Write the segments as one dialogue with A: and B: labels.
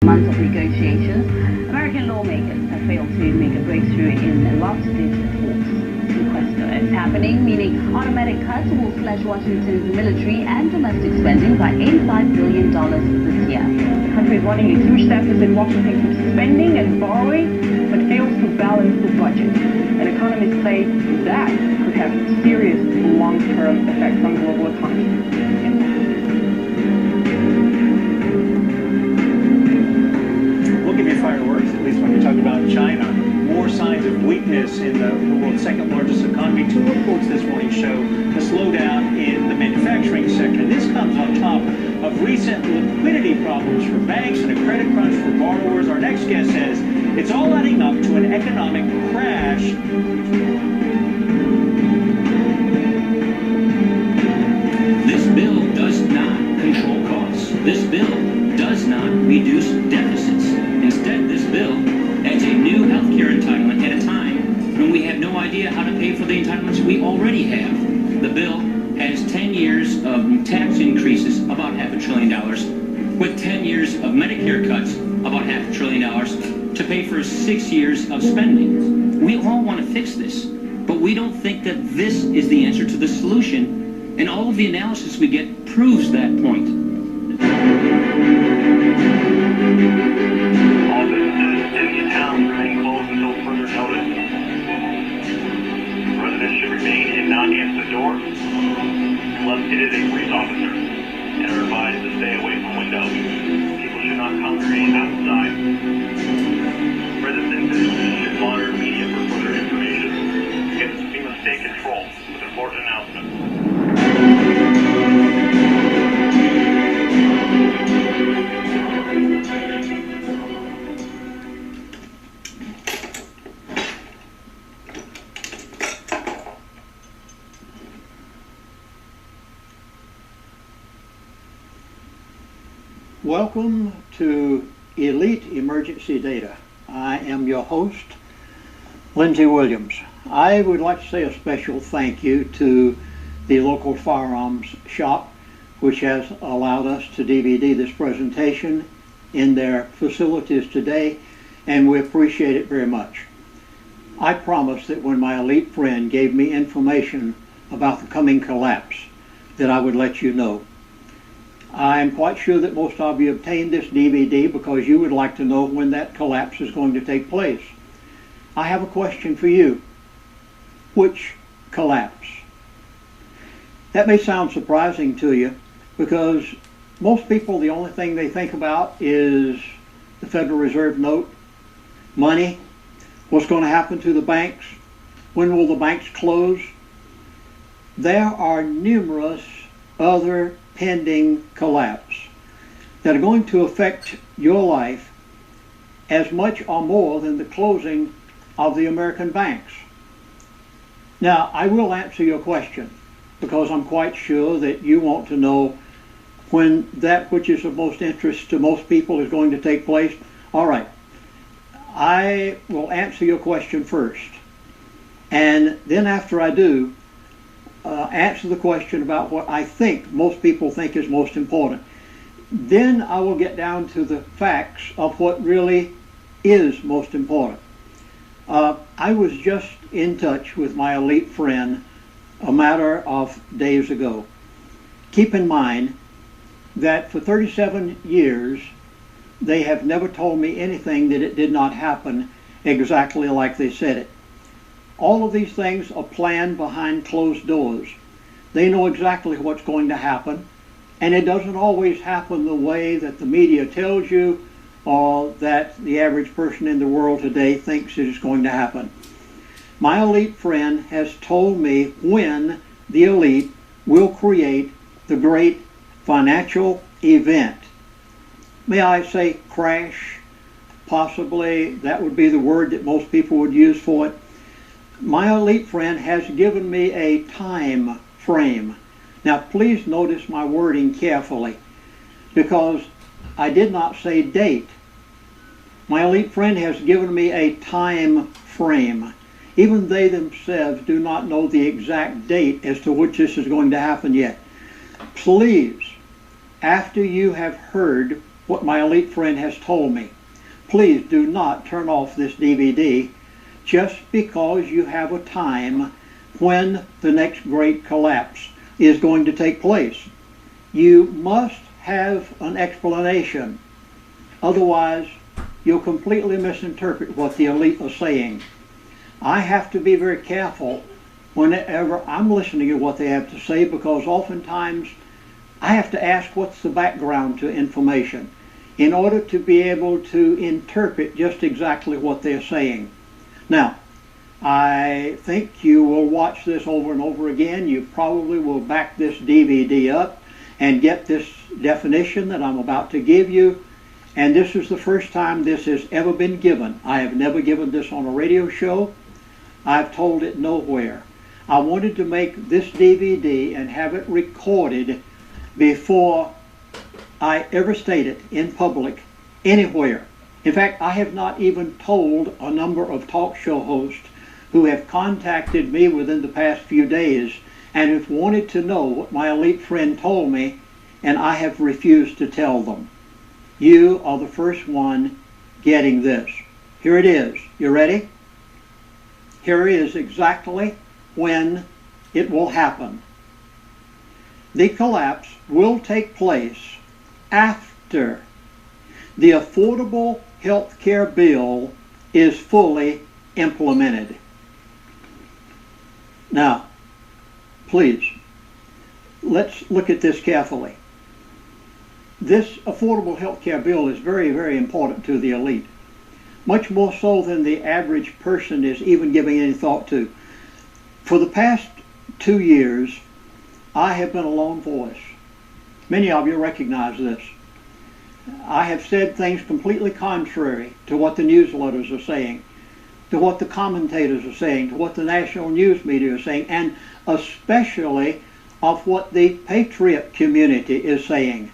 A: Months of negotiations, American lawmakers have failed to make a breakthrough in last-ditch talks. Sequester is happening, meaning automatic cuts will slash Washington's military and domestic spending by $85 billion this year.
B: The country is running a huge deficit. Washington keeps spending and borrowing, but fails to balance the budget. And economists say that could have serious long-term effects on global economy.
C: Fireworks, at least when we talk about China. More signs of weakness in the world's second largest economy. Two reports this morning show a slowdown in the manufacturing sector. And this comes on top of recent liquidity problems for banks and a credit crunch for borrowers. Our next guest says it's all adding up to an economic crash.
D: This bill does not control costs. This bill does not reduce deficits. Instead, this bill adds a new health care entitlement at a time when we have no idea how to pay for the entitlements we already have. The bill has 10 years of tax increases, about $500 billion, with 10 years of Medicare cuts, about $500 billion, to pay for 6 years of spending. We all want to fix this, but we don't think that this is the answer to the solution, and all of the analysis we get proves that point.
E: Not answer the door unless it is a police officer and are advised to stay away from windows. People should not congregate outside. Residents should monitor media for further information. Get FEMA State Control with important announcements.
F: Welcome to Elite Emergency Data. I am your host, Lindsey Williams. I would like to say a special thank you to the local firearms shop, which has allowed us to DVD this presentation in their facilities today, and we appreciate it very much. I promised that when my elite friend gave me information about the coming collapse, that I would let you know. I'm quite sure that most of you obtained this DVD because you would like to know when that collapse is going to take place. I have a question for you. Which collapse? That may sound surprising to you because most people, the only thing they think about is the Federal Reserve note, money, what's going to happen to the banks, when will the banks close. There are numerous other pending collapse that are going to affect your life as much or more than the closing of the American banks. Now, I will answer your question because I'm quite sure that you want to know when that which is of most interest to most people is going to take place. All right, I will answer your question first, and then after I do, answer the question about what I think most people think is most important. Then I will get down to the facts of what really is most important. I was just in touch with my elite friend a matter of days ago. Keep in mind that for 37 years they have never told me anything that it did not happen exactly like they said it. All of these things are planned behind closed doors. They know exactly what's going to happen, and it doesn't always happen the way that the media tells you or that the average person in the world today thinks it is going to happen. My elite friend has told me when the elite will create the great financial event. May I say crash? Possibly that would be the word that most people would use for it. My elite friend has given me a time frame. Now please notice my wording carefully because I did not say date. My elite friend has given me a time frame. Even they themselves do not know the exact date as to which this is going to happen yet. Please, after you have heard what my elite friend has told me. Please do not turn off this DVD just because you have a time when the next great collapse is going to take place. You must have an explanation. Otherwise, you'll completely misinterpret what the elite are saying. I have to be very careful whenever I'm listening to what they have to say, because oftentimes I have to ask what's the background to information in order to be able to interpret just exactly what they're saying. Now, I think you will watch this over and over again. You probably will back this DVD up and get this definition that I'm about to give you. And this is the first time this has ever been given. I have never given this on a radio show. I've told it nowhere. I wanted to make this DVD and have it recorded before I ever state it in public anywhere. In fact, I have not even told a number of talk show hosts who have contacted me within the past few days and have wanted to know what my elite friend told me, and I have refused to tell them. You are the first one getting this. Here it is. You ready? Here is exactly when it will happen. The collapse will take place after the Affordable Health Care Bill is fully implemented. Now, please, let's look at this carefully. This Affordable Health Care Bill is very, very important to the elite, much more so than the average person is even giving any thought to. For the past 2 years, I have been a lone voice. Many of you recognize this. I have said things completely contrary to what the newsletters are saying, to what the commentators are saying, to what the national news media is saying, and especially of what the patriot community is saying.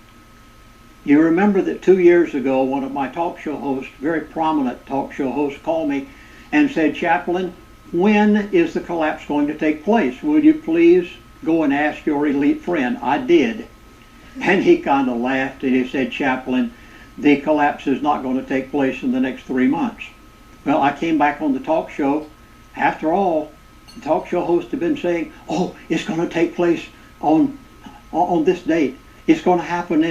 F: You remember that 2 years ago, one of my talk show hosts, very prominent talk show hosts, called me and said, "Chaplain, when is the collapse going to take place? Will you please go and ask your elite friend?" I did. And he kind of laughed and he said, "Chaplain, the collapse is not going to take place in the next 3 months." Well, I came back on the talk show. After all, the talk show hosts have been saying, "Oh, it's going to take place on this date. It's going to happen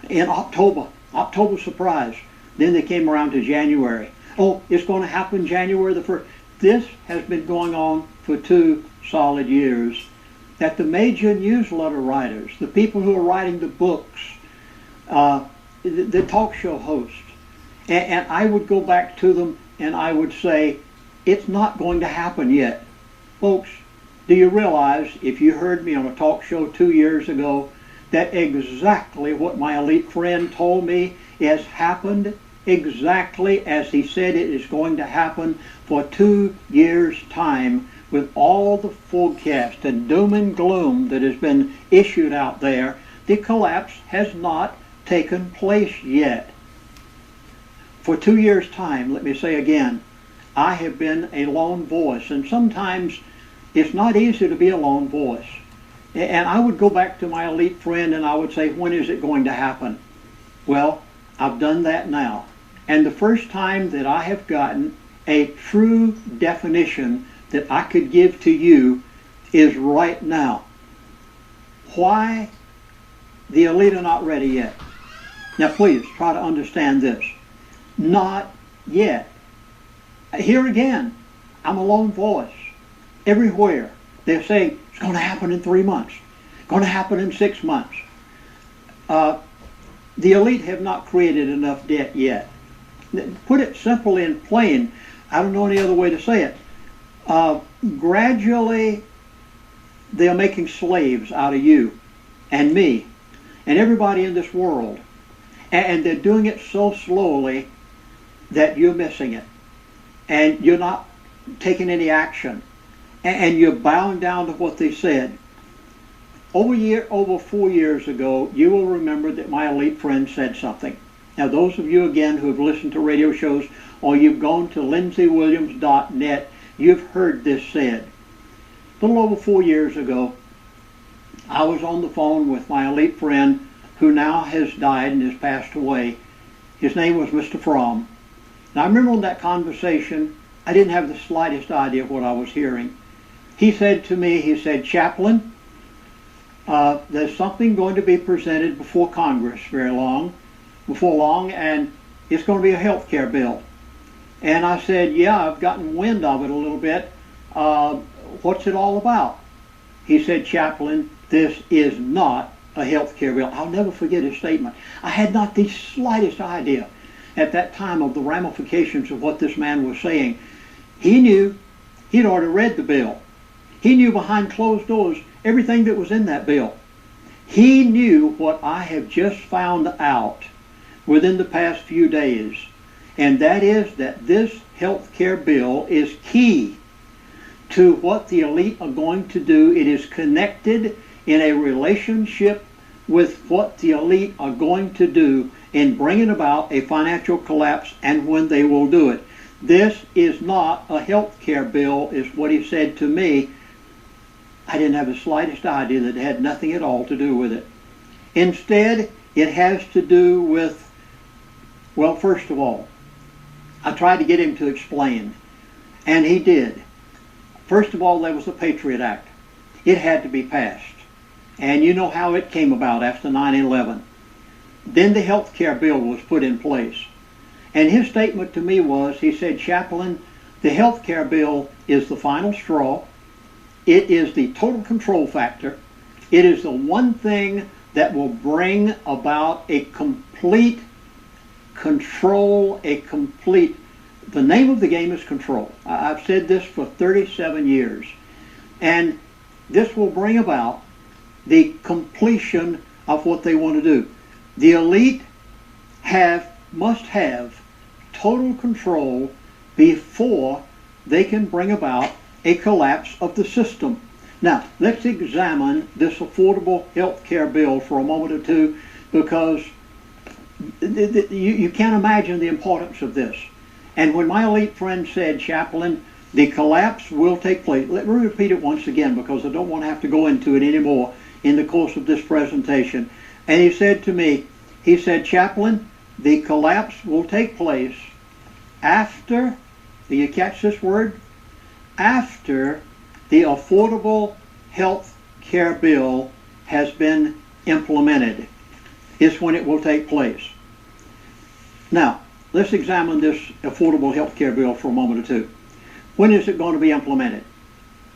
F: in October. October surprise." Then they came around to January. "Oh, it's going to happen January the 1st. This has been going on for 2 solid years. That the major newsletter writers, the people who are writing the books, the talk show hosts, and I would go back to them and I would say, it's not going to happen yet. Folks, do you realize, if you heard me on a talk show 2 years ago, that exactly what my elite friend told me has happened exactly as he said it is going to happen for 2 years' time, with all the forecast and doom and gloom that has been issued out there? The collapse has not taken place yet. For 2 years' time, let me say again, I have been a lone voice, and sometimes it's not easy to be a lone voice. And I would go back to my elite friend and I would say, when is it going to happen? Well, I've done that now. And the first time that I have gotten a true definition that I could give to you is right now. Why the elite are not ready yet? Now please try to understand this. Not yet. Here again, I'm a lone voice. Everywhere they're saying it's going to happen in 3 months, going to happen in 6 months. The elite have not created enough debt yet. Put it simply and plain, I don't know any other way to say it. Gradually, they are making slaves out of you and me and everybody in this world. And they're doing it so slowly that you're missing it. And you're not taking any action. And you're bowing down to what they said. Over 4 years ago, you will remember that my elite friend said something. Now, those of you, again, who have listened to radio shows or you've gone to lindseywilliams.net, you've heard this said. A little over 4 years ago, I was on the phone with my elite friend who now has died and has passed away, His name was Mr. Fromm. And I remember on that conversation, I didn't have the slightest idea what I was hearing. He said to me, he said, "Chaplain, there's something going to be presented before Congress before long, and it's going to be a health care bill." And I said, "Yeah, I've gotten wind of it a little bit. What's it all about?" He said, "Chaplain, this is not a health care bill." I'll never forget his statement. I had not the slightest idea at that time of the ramifications of what this man was saying. He knew. He'd already read the bill. He knew behind closed doors everything that was in that bill. He knew what I have just found out within the past few days, and that is that this health care bill is key to what the elite are going to do. It is connected in a relationship with what the elite are going to do in bringing about a financial collapse and when they will do it. This is not a health care bill, is what he said to me. I didn't have the slightest idea that it had nothing at all to do with it. Instead, it has to do with, well, first of all, I tried to get him to explain, and he did. First of all, there was the Patriot Act. It had to be passed. And you know how it came about after 9/11. Then the health care bill was put in place. And his statement to me was, he said, "Chaplain, the health care bill is the final straw. It is the total control factor. It is the one thing that will bring about a complete control, the name of the game is control." I've said this for 37 years. And this will bring about the completion of what they want to do. The elite must have total control before they can bring about a collapse of the system. Now, let's examine this affordable health care bill for a moment or two, because you can't imagine the importance of this. And when my elite friend said, "Chaplain, the collapse will take place," let me repeat it once again because I don't want to have to go into it anymore in the course of this presentation. And he said to me, he said, "Chaplain, the collapse will take place after," do you catch this word? "After the Affordable Health Care Bill has been implemented is when it will take place." Now, let's examine this Affordable Health Care Bill for a moment or two. When is it going to be implemented?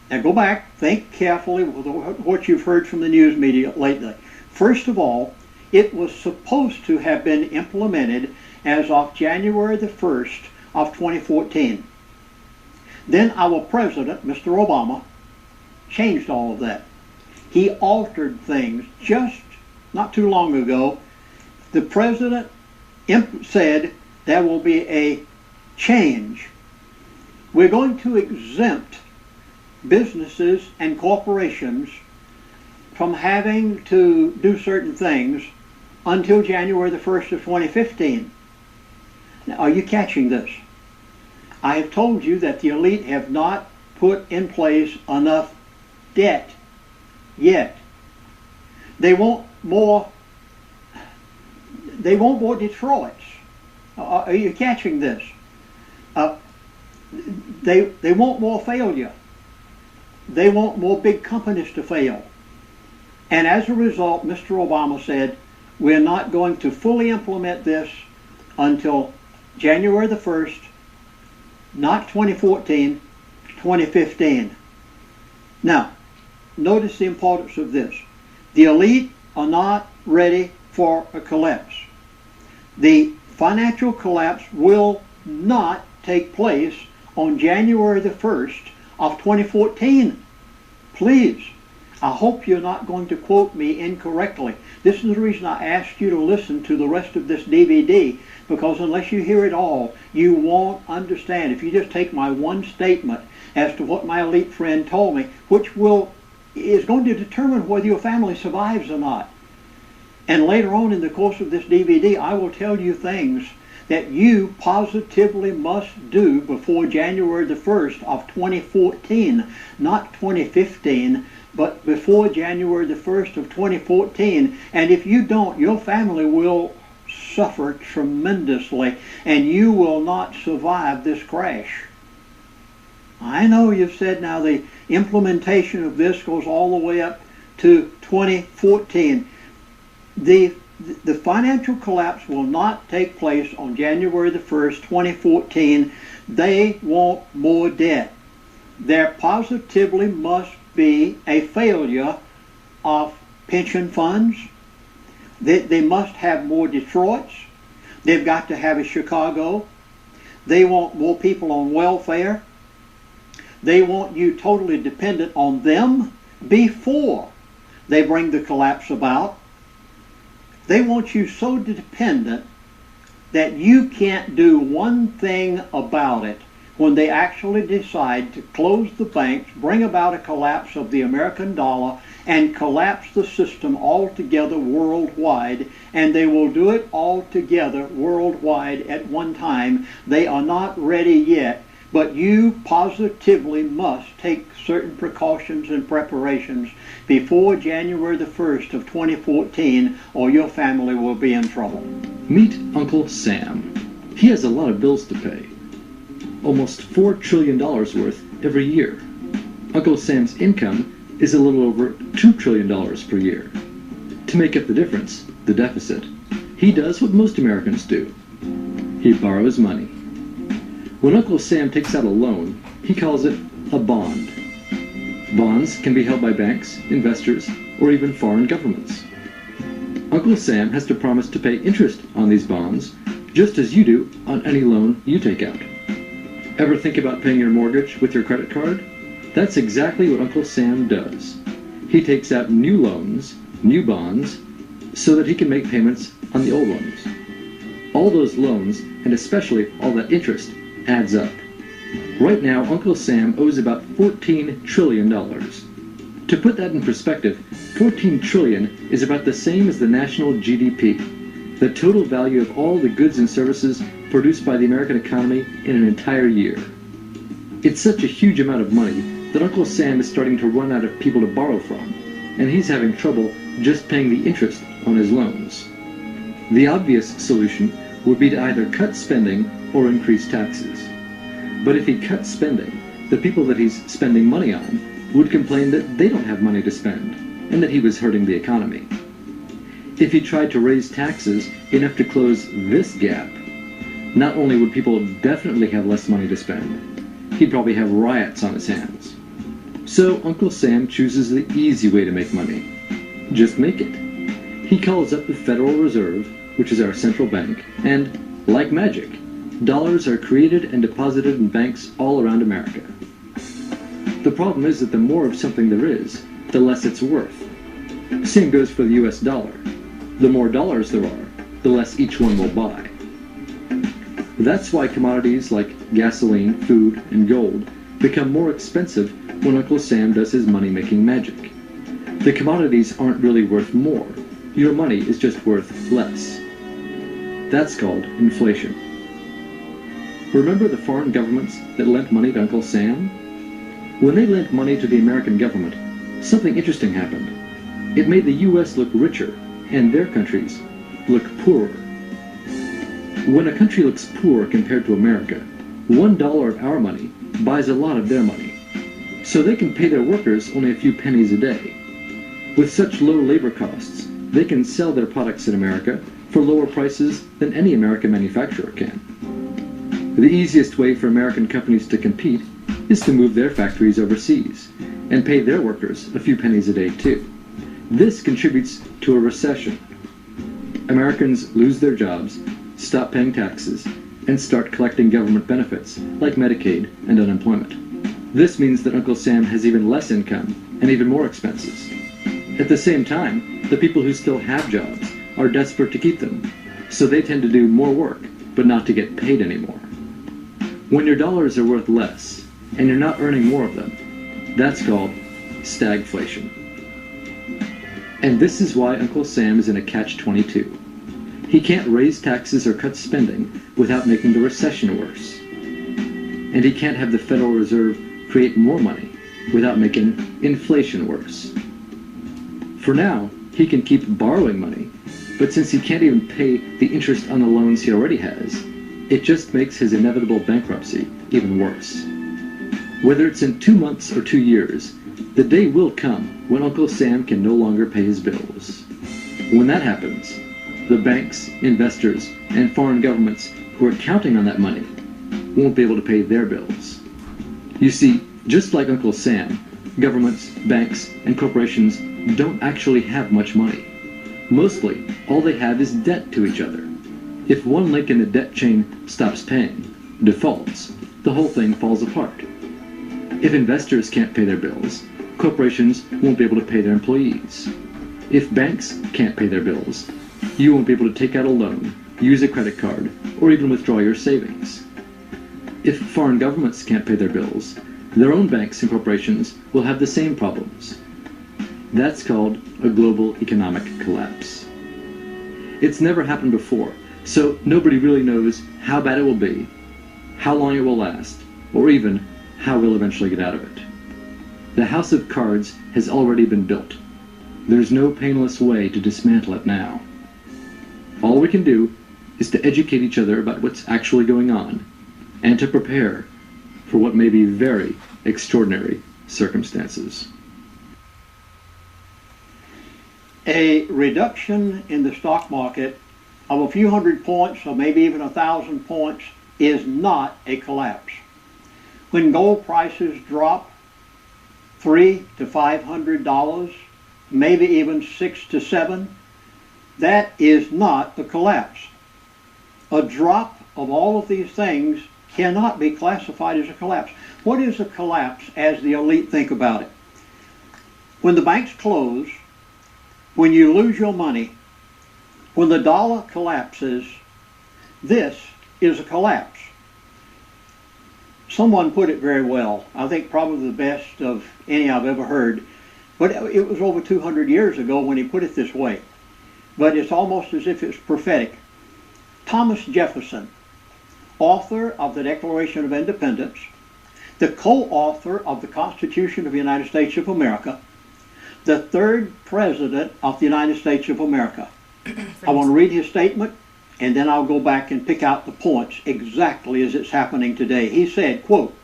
F: Now go back, think carefully with what you've heard from the news media lately. First of all, it was supposed to have been implemented as of January the 1st of 2014. Then our president, Mr. Obama, changed all of that. He altered things just not too long ago. The president said there will be a change. We're going to exempt businesses and corporations from having to do certain things until January the 1st of 2015. Now, are you catching this? I have told you that the elite have not put in place enough debt yet. They want more Detroits. Are you catching this? They want more failure. They want more big companies to fail. And as a result, Mr. Obama said, we're not going to fully implement this until January the 1st, not 2014, 2015. Now, notice the importance of this. The elite are not ready for a collapse. The financial collapse will not take place on January the 1st of 2014. Please, I hope you're not going to quote me incorrectly. This is the reason I asked you to listen to the rest of this DVD, because unless you hear it all, you won't understand. If you just take my one statement as to what my elite friend told me, which is going to determine whether your family survives or not. And later on in the course of this DVD, I will tell you things that you positively must do before January the 1st of 2014, not 2015, but before January the 1st of 2014. And if you don't, your family will suffer tremendously, and you will not survive this crash. I know you've said now the implementation of this goes all the way up to 2014. The financial collapse will not take place on January the 1st, 2014. They want more debt. There positively must be a failure of pension funds. They must have more Detroits. They've got to have a Chicago. They want more people on welfare. They want you totally dependent on them before they bring the collapse about. They want you so dependent that you can't do one thing about it when they actually decide to close the banks, bring about a collapse of the American dollar, and collapse the system altogether worldwide. And they will do it altogether worldwide at one time. They are not ready yet. But you positively must take certain precautions and preparations before January the 1st of 2014, or your family will be in trouble.
G: Meet Uncle Sam. He has a lot of bills to pay. Almost $4 trillion worth every year. Uncle Sam's income is a little over $2 trillion per year. To make up the difference, the deficit, he does what most Americans do. He borrows money. When Uncle Sam takes out a loan, he calls it a bond. Bonds can be held by banks, investors, or even foreign governments. Uncle Sam has to promise to pay interest on these bonds, just as you do on any loan you take out. Ever think about paying your mortgage with your credit card? That's exactly what Uncle Sam does. He takes out new loans, new bonds, so that he can make payments on the old ones. All those loans, and especially all that interest, adds up. Right now, Uncle Sam owes about $14 trillion. To put that in perspective, $14 trillion is about the same as the national GDP, the total value of all the goods and services produced by the American economy in an entire year. It's such a huge amount of money that Uncle Sam is starting to run out of people to borrow from, and he's having trouble just paying the interest on his loans. The obvious solution would be to either cut spending or increase taxes. But if he cuts spending, the people that he's spending money on would complain that they don't have money to spend, and that he was hurting the economy. If he tried to raise taxes enough to close this gap, not only would people definitely have less money to spend, he'd probably have riots on his hands. So Uncle Sam chooses the easy way to make money. Just make it. He calls up the Federal Reserve, which is our central bank, and, like magic, dollars are created and deposited in banks all around America. The problem is that the more of something there is, the less it's worth. Same goes for the US dollar. The more dollars there are, the less each one will buy. That's why commodities like gasoline, food, and gold become more expensive when Uncle Sam does his money-making magic. The commodities aren't really worth more. Your money is just worth less. That's called inflation. Remember the foreign governments that lent money to Uncle Sam? When they lent money to the American government, something interesting happened. It made the U.S. look richer, and their countries look poorer. When a country looks poor compared to America, $1 of our money buys a lot of their money. So they can pay their workers only a few pennies a day. With such low labor costs, they can sell their products in America for lower prices than any American manufacturer can. The easiest way for American companies to compete is to move their factories overseas and pay their workers a few pennies a day too. This contributes to a recession. Americans lose their jobs, stop paying taxes, and start collecting government benefits like Medicaid and unemployment. This means that Uncle Sam has even less income and even more expenses. At the same time, the people who still have jobs are desperate to keep them, so they tend to do more work, but not to get paid anymore. When your dollars are worth less, and you're not earning more of them, that's called stagflation. And this is why Uncle Sam is in a catch-22. He can't raise taxes or cut spending without making the recession worse. And he can't have the Federal Reserve create more money without making inflation worse. For now, he can keep borrowing money, But since he can't even pay the interest on the loans he already has, it just makes his inevitable bankruptcy even worse. Whether it's in 2 months or 2 years, the day will come when Uncle Sam can no longer pay his bills. When that happens, the banks, investors, and foreign governments who are counting on that money won't be able to pay their bills. You see, just like Uncle Sam, governments, banks, and corporations don't actually have much money. Mostly, all they have is debt to each other. If one link in the debt chain stops paying, defaults, the whole thing falls apart. If investors can't pay their bills, corporations won't be able to pay their employees. If banks can't pay their bills, you won't be able to take out a loan, use a credit card, or even withdraw your savings. If foreign governments can't pay their bills, their own banks and corporations will have the same problems. That's called a global economic collapse. It's never happened before, so nobody really knows how bad it will be, how long it will last, or even how we'll eventually get out of it. The house of cards has already been built. There's no painless way to dismantle it now. All we can do is to educate each other about what's actually going on, and to prepare for what may be very extraordinary circumstances.
F: A reduction in the stock market of a few hundred points or maybe even 1,000 points is not a collapse. When gold prices drop $300 to $500, maybe even $6 to $7, that is not a collapse. A drop of all of these things cannot be classified as a collapse. What is a collapse as the elite think about it? When the banks close, when you lose your money, when the dollar collapses, this is a collapse. Someone put it very well. I think probably the best of any I've ever heard. But it was over 200 years ago when he put it this way. But it's almost as if it's prophetic. Thomas Jefferson, author of the Declaration of Independence, the co-author of the Constitution of the United States of America, the third president of the United States of America. I want to read his statement, and then I'll go back and pick out the points exactly as it's happening today. He said, quote,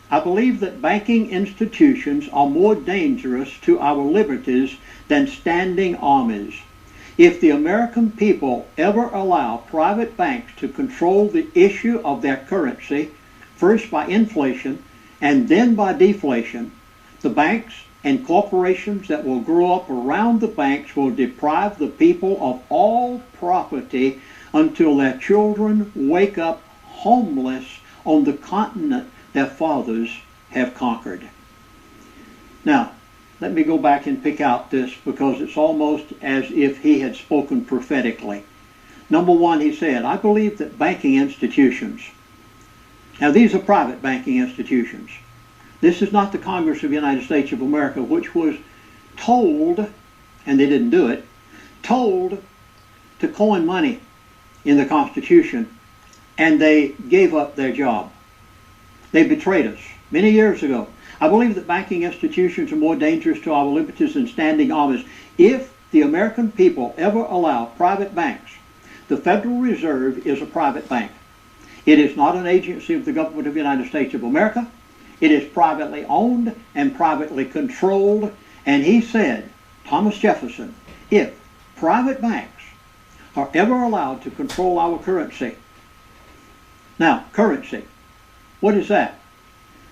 F: "I believe that banking institutions are more dangerous to our liberties than standing armies. If the American people ever allow private banks to control the issue of their currency, first by inflation and then by deflation, the banks and corporations that will grow up around the banks will deprive the people of all property until their children wake up homeless on the continent their fathers have conquered." Now, let me go back and pick out this because it's almost as if he had spoken prophetically. Number one, he said, I believe that banking institutions, now these are private banking institutions. This is not the Congress of the United States of America, which was told, and they didn't do it, told to coin money in the Constitution, and they gave up their job. They betrayed us many years ago. I believe that banking institutions are more dangerous to our liberties than standing armies. If the American people ever allow private banks, the Federal Reserve is a private bank. It is not an agency of the government of the United States of America. It is privately owned and privately controlled. And he said, Thomas Jefferson, if private banks are ever allowed to control our currency. Now, currency, what is that?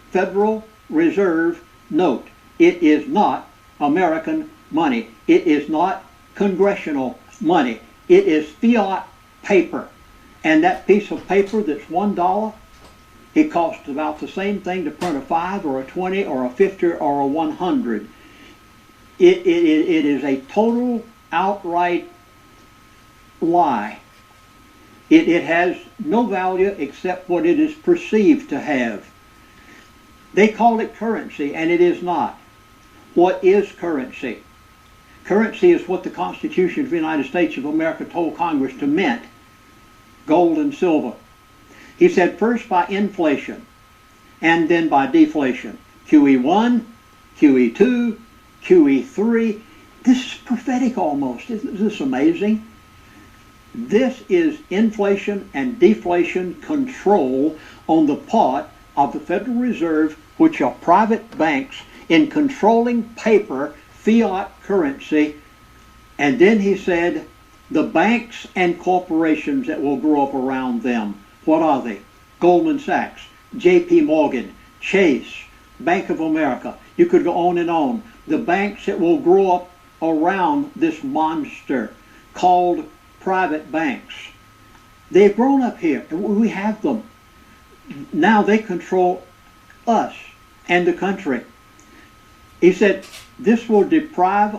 F: Federal Reserve note. It is not American money. It is not congressional money. It is fiat paper. And that piece of paper that's $1, it costs about the same thing to print a 5 or a 20 or a 50 or a 100. It is a total outright lie. It has no value except what it is perceived to have. They call it currency, and it is not. What is currency? Currency is what the Constitution of the United States of America told Congress to mint, gold and silver. He said first by inflation, and then by deflation. QE1, QE2, QE3. This is prophetic almost. Isn't this amazing? This is inflation and deflation control on the part of the Federal Reserve, which are private banks, in controlling paper, fiat currency. And then he said, the banks and corporations that will grow up around them. What are they? Goldman Sachs, J.P. Morgan, Chase, Bank of America. You could go on and on. The banks that will grow up around this monster called private banks. They've grown up here, and we have them. Now they control us and the country. He said this will deprive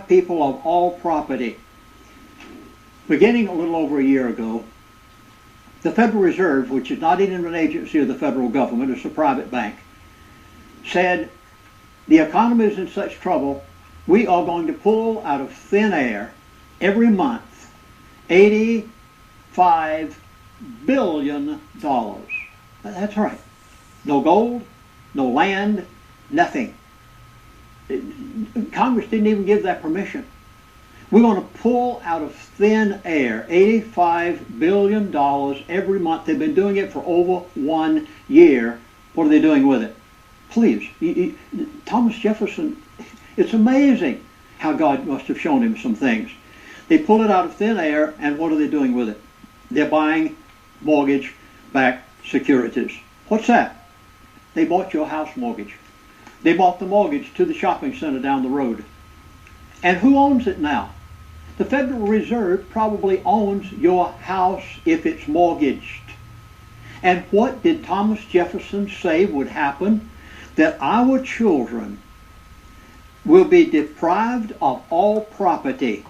F: people of all property. Beginning a little over a year ago, the Federal Reserve, which is not even an agency of the federal government, it's a private bank, said the economy is in such trouble, we are going to pull out of thin air every month $85 billion. That's right. No gold, no land, nothing. Congress didn't even give that permission. We're going to pull out of thin air $85 billion every month. They've been doing it for over 1 year. What are they doing with it? Please, Thomas Jefferson, it's amazing how God must have shown him some things. They pull it out of thin air, and what are they doing with it? They're buying mortgage-backed securities. What's that? They bought your house mortgage. They bought the mortgage to the shopping center down the road. And who owns it now? The Federal Reserve probably owns your house if it's mortgaged. And what did Thomas Jefferson say would happen? That our children will be deprived of all property.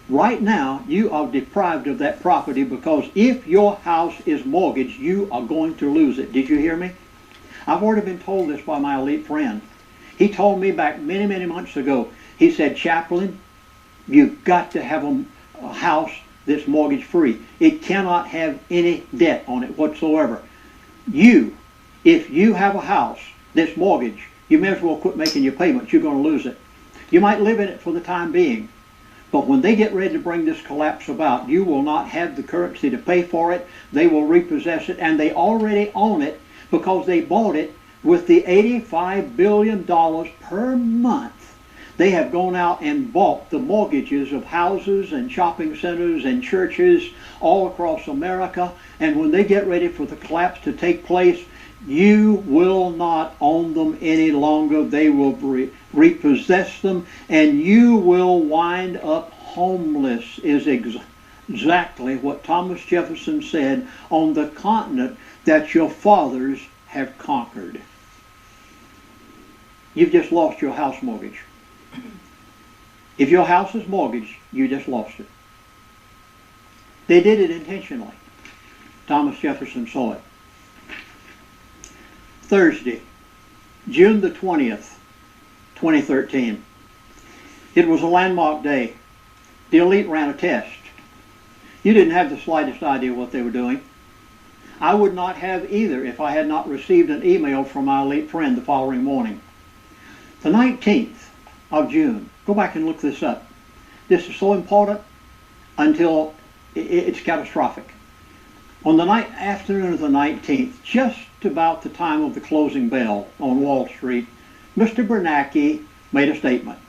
F: Right now, you are deprived of that property because if your house is mortgaged, you are going to lose it. Did you hear me? I've already been told this by my elite friend. He told me back many, many months ago, he said, Chaplain, you've got to have a house that's mortgage free. It cannot have any debt on it whatsoever. If you have a house that's mortgaged, you may as well quit making your payments. You're going to lose it. You might live in it for the time being, but when they get ready to bring this collapse about, you will not have the currency to pay for it. They will repossess it, and they already own it because they bought it with the $85 billion per month. They have gone out and bought the mortgages of houses and shopping centers and churches all across America, and when they get ready for the collapse to take place, you will not own them any longer. They will repossess them, and you will wind up homeless, is exactly what Thomas Jefferson said on the continent that your fathers have conquered. You've just lost your house mortgage. If your house is mortgaged, you just lost it. They did it intentionally. Thomas Jefferson saw it. Thursday, June the 20th, 2013. It was a landmark day. The elite ran a test. You didn't have the slightest idea what they were doing. I would not have either if I had not received an email from my elite friend the following morning. The 19th of June. Go back and look this up. This is so important until it's catastrophic. On the afternoon of the 19th, just about the time of the closing bell on Wall Street, Mr. Bernanke made a statement.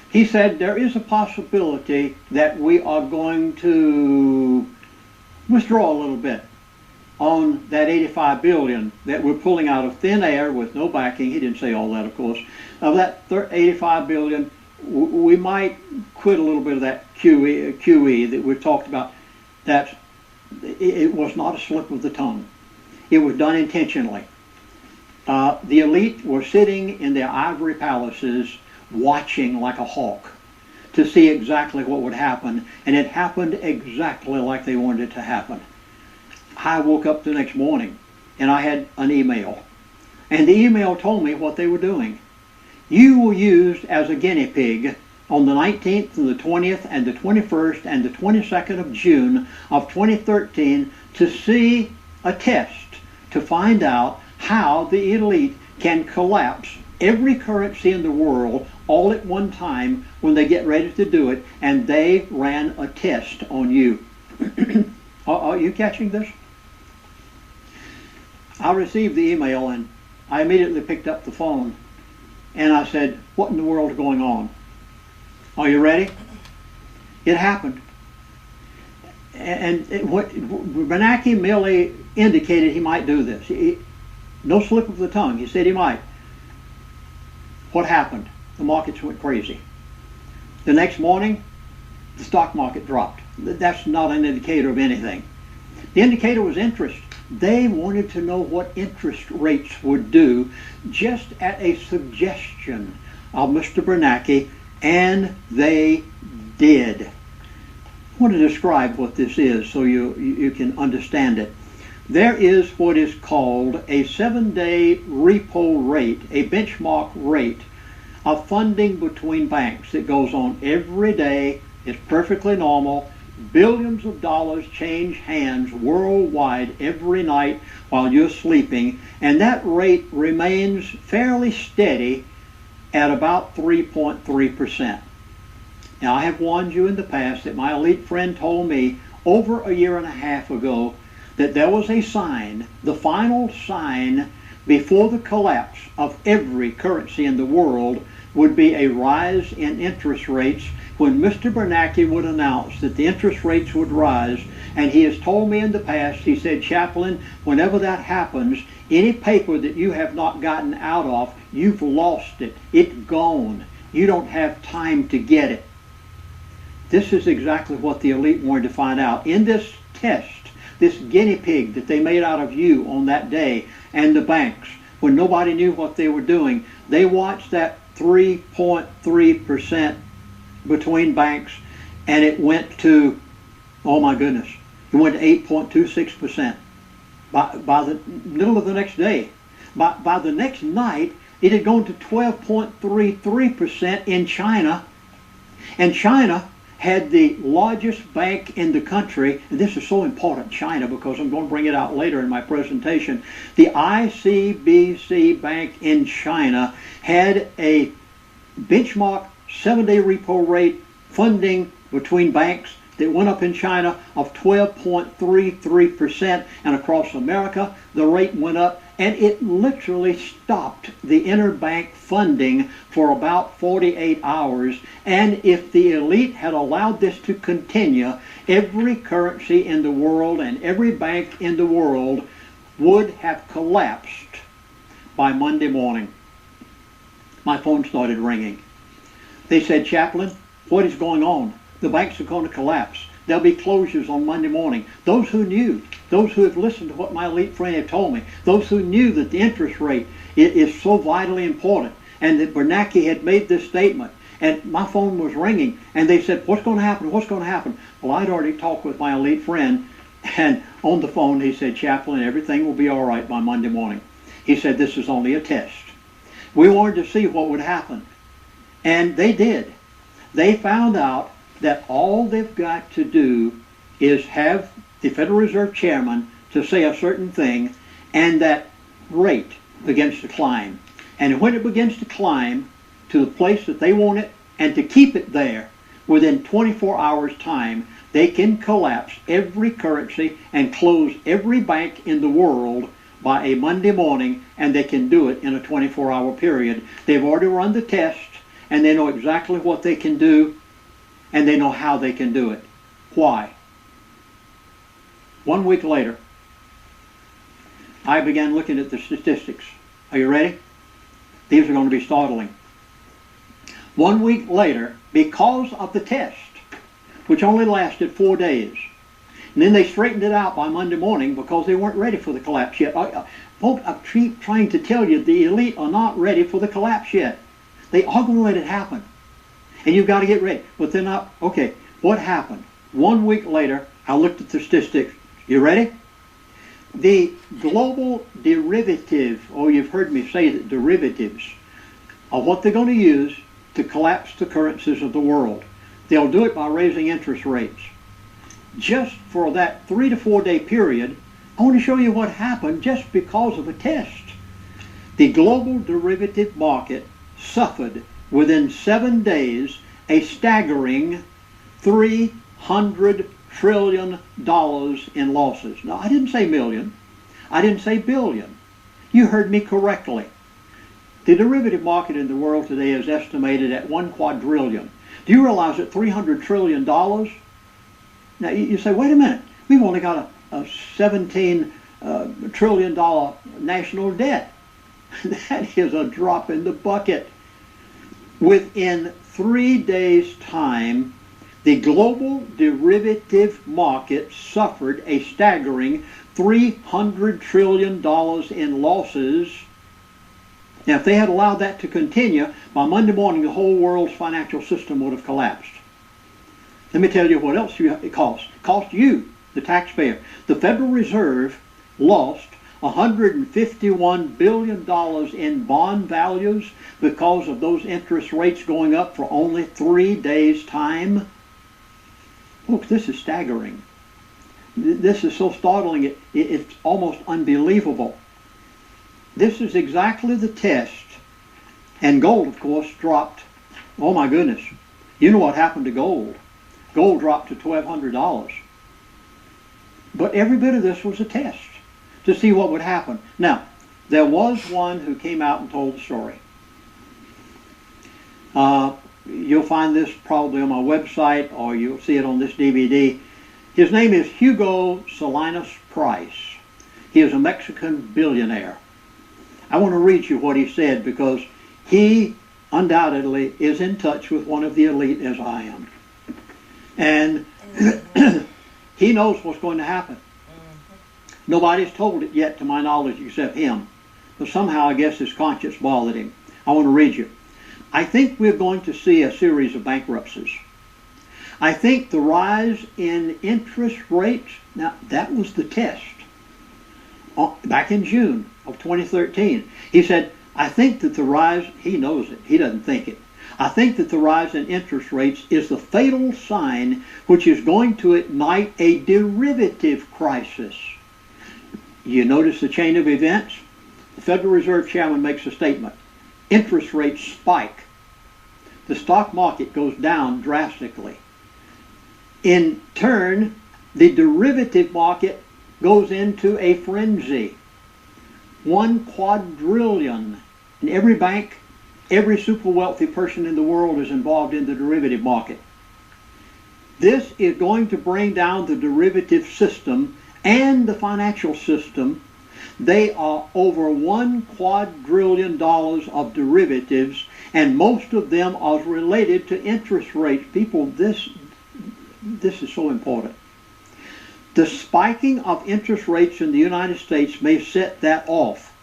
F: He said there is a possibility that we are going to withdraw a little bit on that $85 billion that we're pulling out of thin air with no backing. He didn't say all that, of course. Of that $85 billion, we might quit a little bit of that QE that we've talked about. It was not a slip of the tongue. It was done intentionally. The elite were sitting in their ivory palaces watching like a hawk to see exactly what would happen, and it happened exactly like they wanted it to happen. I woke up the next morning and I had an email, and the email told me what they were doing. You were used as a guinea pig on the 19th and the 20th and the 21st and the 22nd of June of 2013 to see a test to find out how the elite can collapse every currency in the world all at one time when they get ready to do it, and they ran a test on you. Are you catching this? I received the email and I immediately picked up the phone and I said, what in the world is going on? Are you ready? It happened. And what Bernanke merely indicated he might do this. No slip of the tongue. He said he might. What happened? The markets went crazy. The next morning, the stock market dropped. That's not an indicator of anything. The indicator was interest. They wanted to know what interest rates would do just at a suggestion of Mr. Bernanke, and they did. I want to describe what this is so you can understand it. There is what is called a 7-day repo rate, a benchmark rate of funding between banks that goes on every day. It's perfectly normal. Billions of dollars change hands worldwide every night while you're sleeping, and that rate remains fairly steady at about 3.3%. Now, I have warned you in the past that my elite friend told me over a year and a half ago that there was a sign, the final sign before the collapse of every currency in the world would be a rise in interest rates when Mr. Bernanke would announce that the interest rates would rise. And he has told me in the past, he said, Chaplain, whenever that happens, any paper that you have not gotten out of, you've lost it. It's gone. You don't have time to get it. This is exactly what the elite wanted to find out. In this test, this guinea pig that they made out of you on that day, and the banks, when nobody knew what they were doing, they watched that 3.3% between banks, and it went to, oh my goodness, it went to 8.26% by the middle of the next day. By the next night, it had gone to 12.33% in China, and China had the largest bank in the country, and this is so important, China, because I'm going to bring it out later in my presentation. The ICBC Bank in China had a benchmark 7-day repo rate funding between banks that went up in China of 12.33%, and across America the rate went up, and it literally stopped the interbank funding for about 48 hours. And if the elite had allowed this to continue, every currency in the world and every bank in the world would have collapsed by Monday morning. My phone started ringing. They said, Chaplain, what is going on? The banks are going to collapse. There'll be closures on Monday morning. Those who knew, those who have listened to what my elite friend had told me, those who knew that the interest rate is so vitally important, and that Bernanke had made this statement, and my phone was ringing, and they said, what's going to happen? What's going to happen? Well, I'd already talked with my elite friend, and on the phone he said, Chaplain, everything will be all right by Monday morning. He said, this is only a test. We wanted to see what would happen. And they did. They found out that all they've got to do is have the Federal Reserve Chairman to say a certain thing, and that rate begins to climb. And when it begins to climb to the place that they want it, and to keep it there, within 24 hours time, they can collapse every currency and close every bank in the world by a Monday morning, and they can do it in a 24-hour period. They've already run the test, and they know exactly what they can do, and they know how they can do it. Why? 1 week later, I began looking at the statistics. Are you ready? These are going to be startling. 1 week later, because of the test, which only lasted 4 days, and then they straightened it out by Monday morning because they weren't ready for the collapse yet. Folks, I'm trying to tell you, the elite are not ready for the collapse yet. They are going to let it happen. And you've got to get ready. But they're not. Okay, what happened? 1 week later, I looked at the statistics. You ready? The global derivative, or you've heard me say that derivatives, are what they're going to use to collapse the currencies of the world. They'll do it by raising interest rates. Just for that 3 to 4 day period, I want to show you what happened just because of a test. The global derivative market suffered within 7 days, a staggering $300 trillion in losses. Now, I didn't say million. I didn't say billion. You heard me correctly. The derivative market in the world today is estimated at 1 quadrillion. Do you realize that $300 trillion? Now, you say, wait a minute. We've only got a $17 trillion national debt. That is a drop in the bucket. Within 3 days' time, the global derivative market suffered a staggering $300 trillion in losses. Now, if they had allowed that to continue, by Monday morning, the whole world's financial system would have collapsed. Let me tell you what else it cost. It cost you, the taxpayer. The Federal Reserve lost $151 billion in bond values because of those interest rates going up for only 3 days' time. Look, this is staggering. This is so startling, it's almost unbelievable. This is exactly the test. And gold, of course, dropped. Oh my goodness. You know what happened to gold? Gold dropped to $1,200. But every bit of this was a test to see what would happen. Now, there was one who came out and told the story. You'll find this probably on my website, or you'll see it on this DVD. His name is Hugo Salinas Price. He is a Mexican billionaire. I want to read you what he said, because he undoubtedly is in touch with one of the elite, as I am. And he knows what's going to happen. Nobody's told it yet, to my knowledge, except him. But somehow, I guess, his conscience bothered him. I want to read you. I think we're going to see a series of bankruptcies. I think the rise in interest rates, now that was the test. Back in June of 2013, he said, I think that the rise, he knows it, he doesn't think it. I think that the rise in interest rates is the fatal sign which is going to ignite a derivative crisis. You notice the chain of events? The Federal Reserve Chairman makes a statement. Interest rates spike. The stock market goes down drastically. In turn, the derivative market goes into a frenzy. 1 quadrillion. And every bank, every super wealthy person in the world is involved in the derivative market. This is going to bring down the derivative system and the financial system. They are over $1 quadrillion of derivatives, and most of them are related to interest rates. People, this is so important. The spiking of interest rates in the United States may set that off.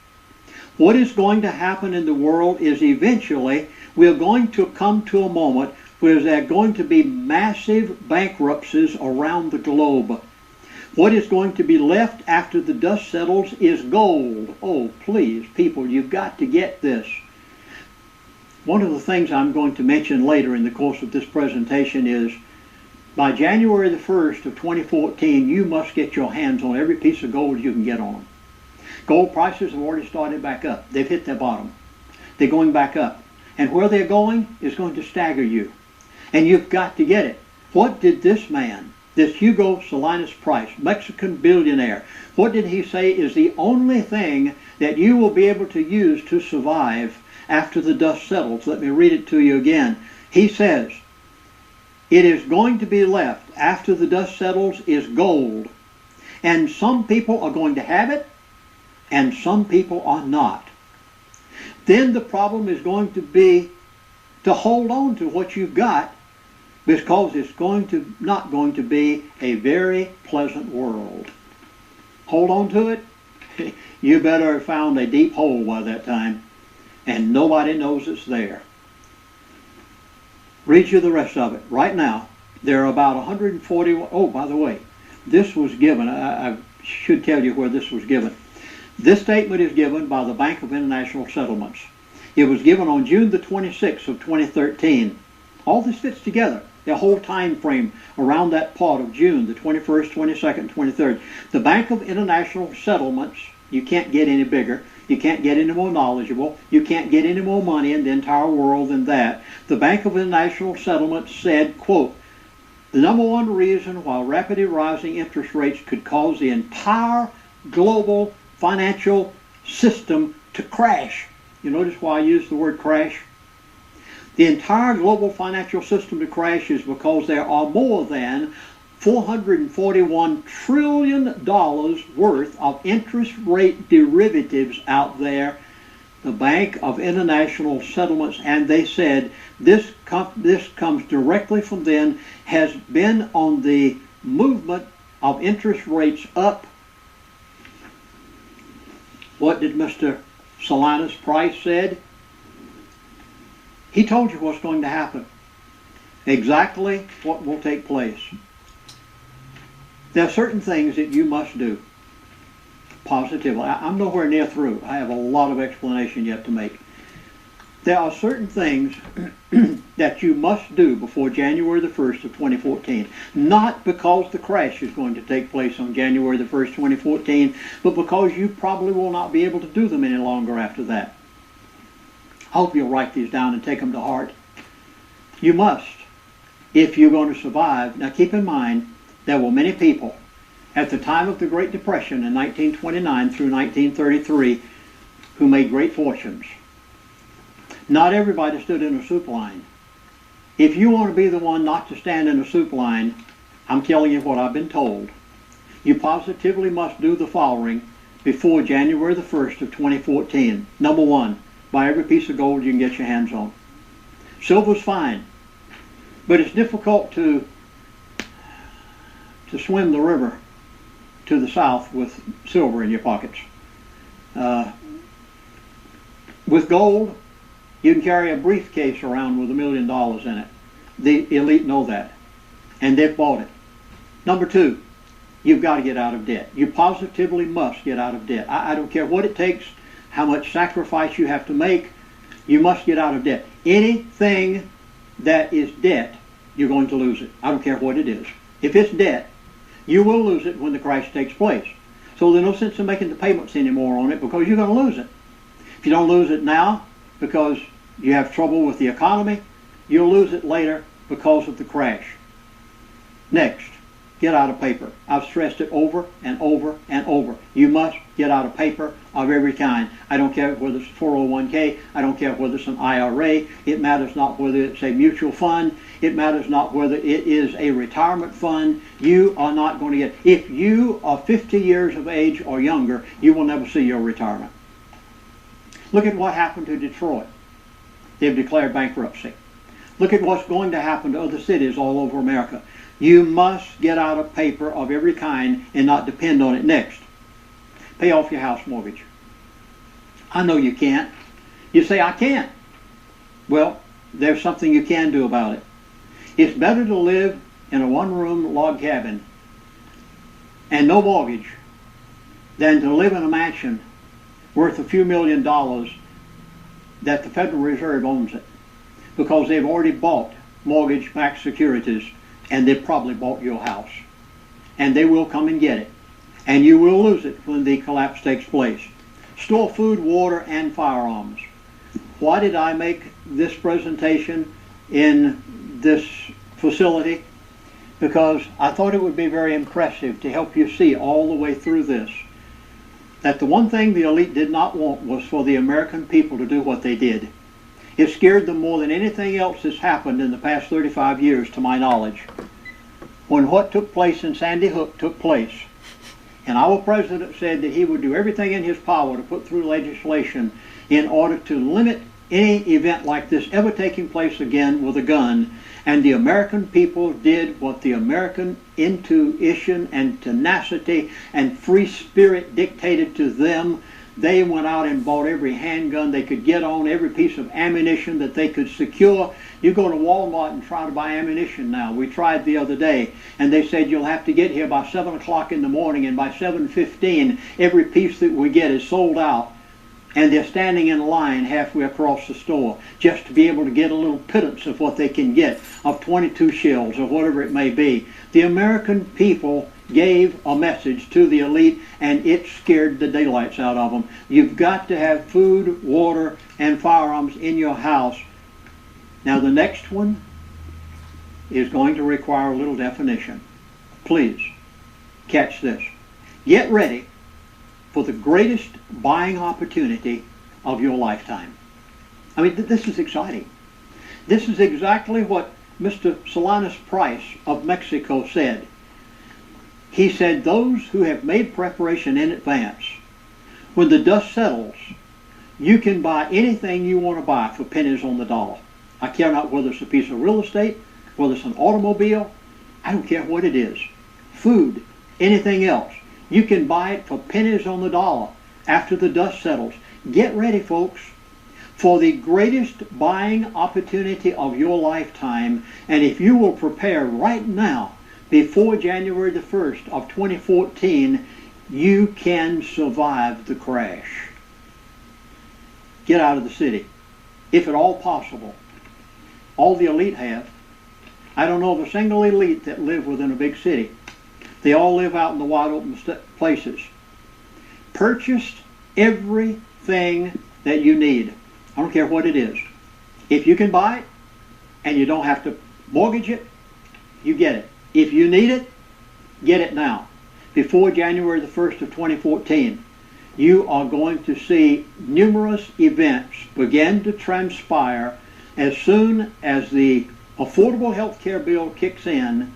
F: What is going to happen in the world is eventually we're going to come to a moment where there are going to be massive bankruptcies around the globe. What is going to be left after the dust settles is gold. Oh, please, people, you've got to get this. One of the things I'm going to mention later in the course of this presentation is by January the 1st of 2014, you must get your hands on every piece of gold you can get on. Gold prices have already started back up. They've hit their bottom. They're going back up. And where they're going is going to stagger you. And you've got to get it. What did this man, this Hugo Salinas Price, Mexican billionaire, what did he say is the only thing that you will be able to use to survive after the dust settles? Let me read it to you again. He says, it is going to be left after the dust settles is gold. And some people are going to have it, and some people are not. Then the problem is going to be to hold on to what you've got, because it's not going to be a very pleasant world. Hold on to it. You better have found a deep hole by that time, and nobody knows it's there. Read you the rest of it. Right now, there are about 141. Oh, by the way, this was given. I should tell you where this was given. This statement is given by the Bank of International Settlements. It was given on June the 26th of 2013. All this fits together. The whole time frame around that part of June, the 21st, 22nd, 23rd. The Bank of International Settlements You can't get any bigger. You can't get any more knowledgeable. You can't get any more money in the entire world than that. The Bank of International Settlements said, quote, the number one reason why rapidly rising interest rates could cause the entire global financial system to crash. You notice why I use the word crash? The entire global financial system to crash is because there are more than $441 trillion worth of interest rate derivatives out there. The Bank of International Settlements, and they said this comes directly from them, has been on the movement of interest rates up. What did Mr. Solanus Price said? He told you what's going to happen. Exactly what will take place. There are certain things that you must do. Positively. I'm nowhere near through. I have a lot of explanation yet to make. There are certain things that you must do before January the 1st of 2014. Not because the crash is going to take place on January the 1st, 2014, but because you probably will not be able to do them any longer after that. I hope you'll write these down and take them to heart. You must, if you're going to survive. Now keep in mind, there were many people at the time of the Great Depression in 1929 through 1933 who made great fortunes. Not everybody stood in a soup line. If you want to be the one not to stand in a soup line, I'm telling you what I've been told. You positively must do the following before January the 1st of 2014. Number one, buy every piece of gold you can get your hands on. Silver's fine, but it's difficult to swim the river to the south with silver in your pockets. With gold, you can carry a briefcase around with $1 million in it. The elite know that, and they've bought it. Number two, you've got to get out of debt. You positively must get out of debt. I don't care what it takes, how much sacrifice you have to make, you must get out of debt. Anything that is debt, you're going to lose it. I don't care what it is. If it's debt, you will lose it when the crash takes place. So there's no sense in making the payments anymore on it because you're going to lose it. If you don't lose it now because you have trouble with the economy, you'll lose it later because of the crash. Next, get out of paper. I've stressed it over and over and over. You must get out of paper of every kind. I don't care whether it's a 401k. I don't care whether it's an IRA. It matters not whether it's a mutual fund. It matters not whether it is a retirement fund. You are not going to get. If you are 50 years of age or younger, you will never see your retirement. Look at what happened to Detroit. They've declared bankruptcy. Look at what's going to happen to other cities all over America. You must get out of paper of every kind and not depend on it. Next, pay off your house mortgage. I know you can't. You say, I can't. Well, there's something you can do about it. It's better to live in a one-room log cabin and no mortgage than to live in a mansion worth a few $1 million that the Federal Reserve owns it, because they've already bought mortgage-backed securities and they've probably bought your house. And they will come and get it. And you will lose it when the collapse takes place. Store food, water, and firearms. Why did I make this presentation in this facility? Because I thought it would be very impressive to help you see all the way through this that the one thing the elite did not want was for the American people to do what they did. It scared them more than anything else that's happened in the past 35 years, to my knowledge. When what took place in Sandy Hook took place, and our president said that he would do everything in his power to put through legislation in order to limit any event like this ever taking place again with a gun, and the American people did what the American intuition and tenacity and free spirit dictated to them. They went out and bought every handgun they could get on, every piece of ammunition that they could secure. You go to Walmart and try to buy ammunition now. We tried the other day, and they said you'll have to get here by 7 o'clock in the morning, and by 7:15 every piece that we get is sold out. And they're standing in line halfway across the store just to be able to get a little pittance of what they can get, of 22 shells or whatever it may be. The American people gave a message to the elite, and it scared the daylights out of them. You've got to have food, water, and firearms in your house. Now the next one is going to require a little definition. Please, catch this. Get ready for the greatest buying opportunity of your lifetime. I mean, this is exciting. This is exactly what Mr. Solanus Price of Mexico said. He said, those who have made preparation in advance, when the dust settles, you can buy anything you want to buy for pennies on the dollar. I care not whether it's a piece of real estate, whether it's an automobile, I don't care what it is. Food, anything else. You can buy it for pennies on the dollar after the dust settles. Get ready, folks, for the greatest buying opportunity of your lifetime. And if you will prepare right now, before January the 1st of 2014, you can survive the crash. Get out of the city, if at all possible. All the elite have. I don't know of a single elite that live within a big city. They all live out in the wide open places. Purchase everything that you need. I don't care what it is. If you can buy it and you don't have to mortgage it, you get it. If you need it, get it now. Before January the 1st of 2014, you are going to see numerous events begin to transpire as soon as the affordable health care bill kicks in,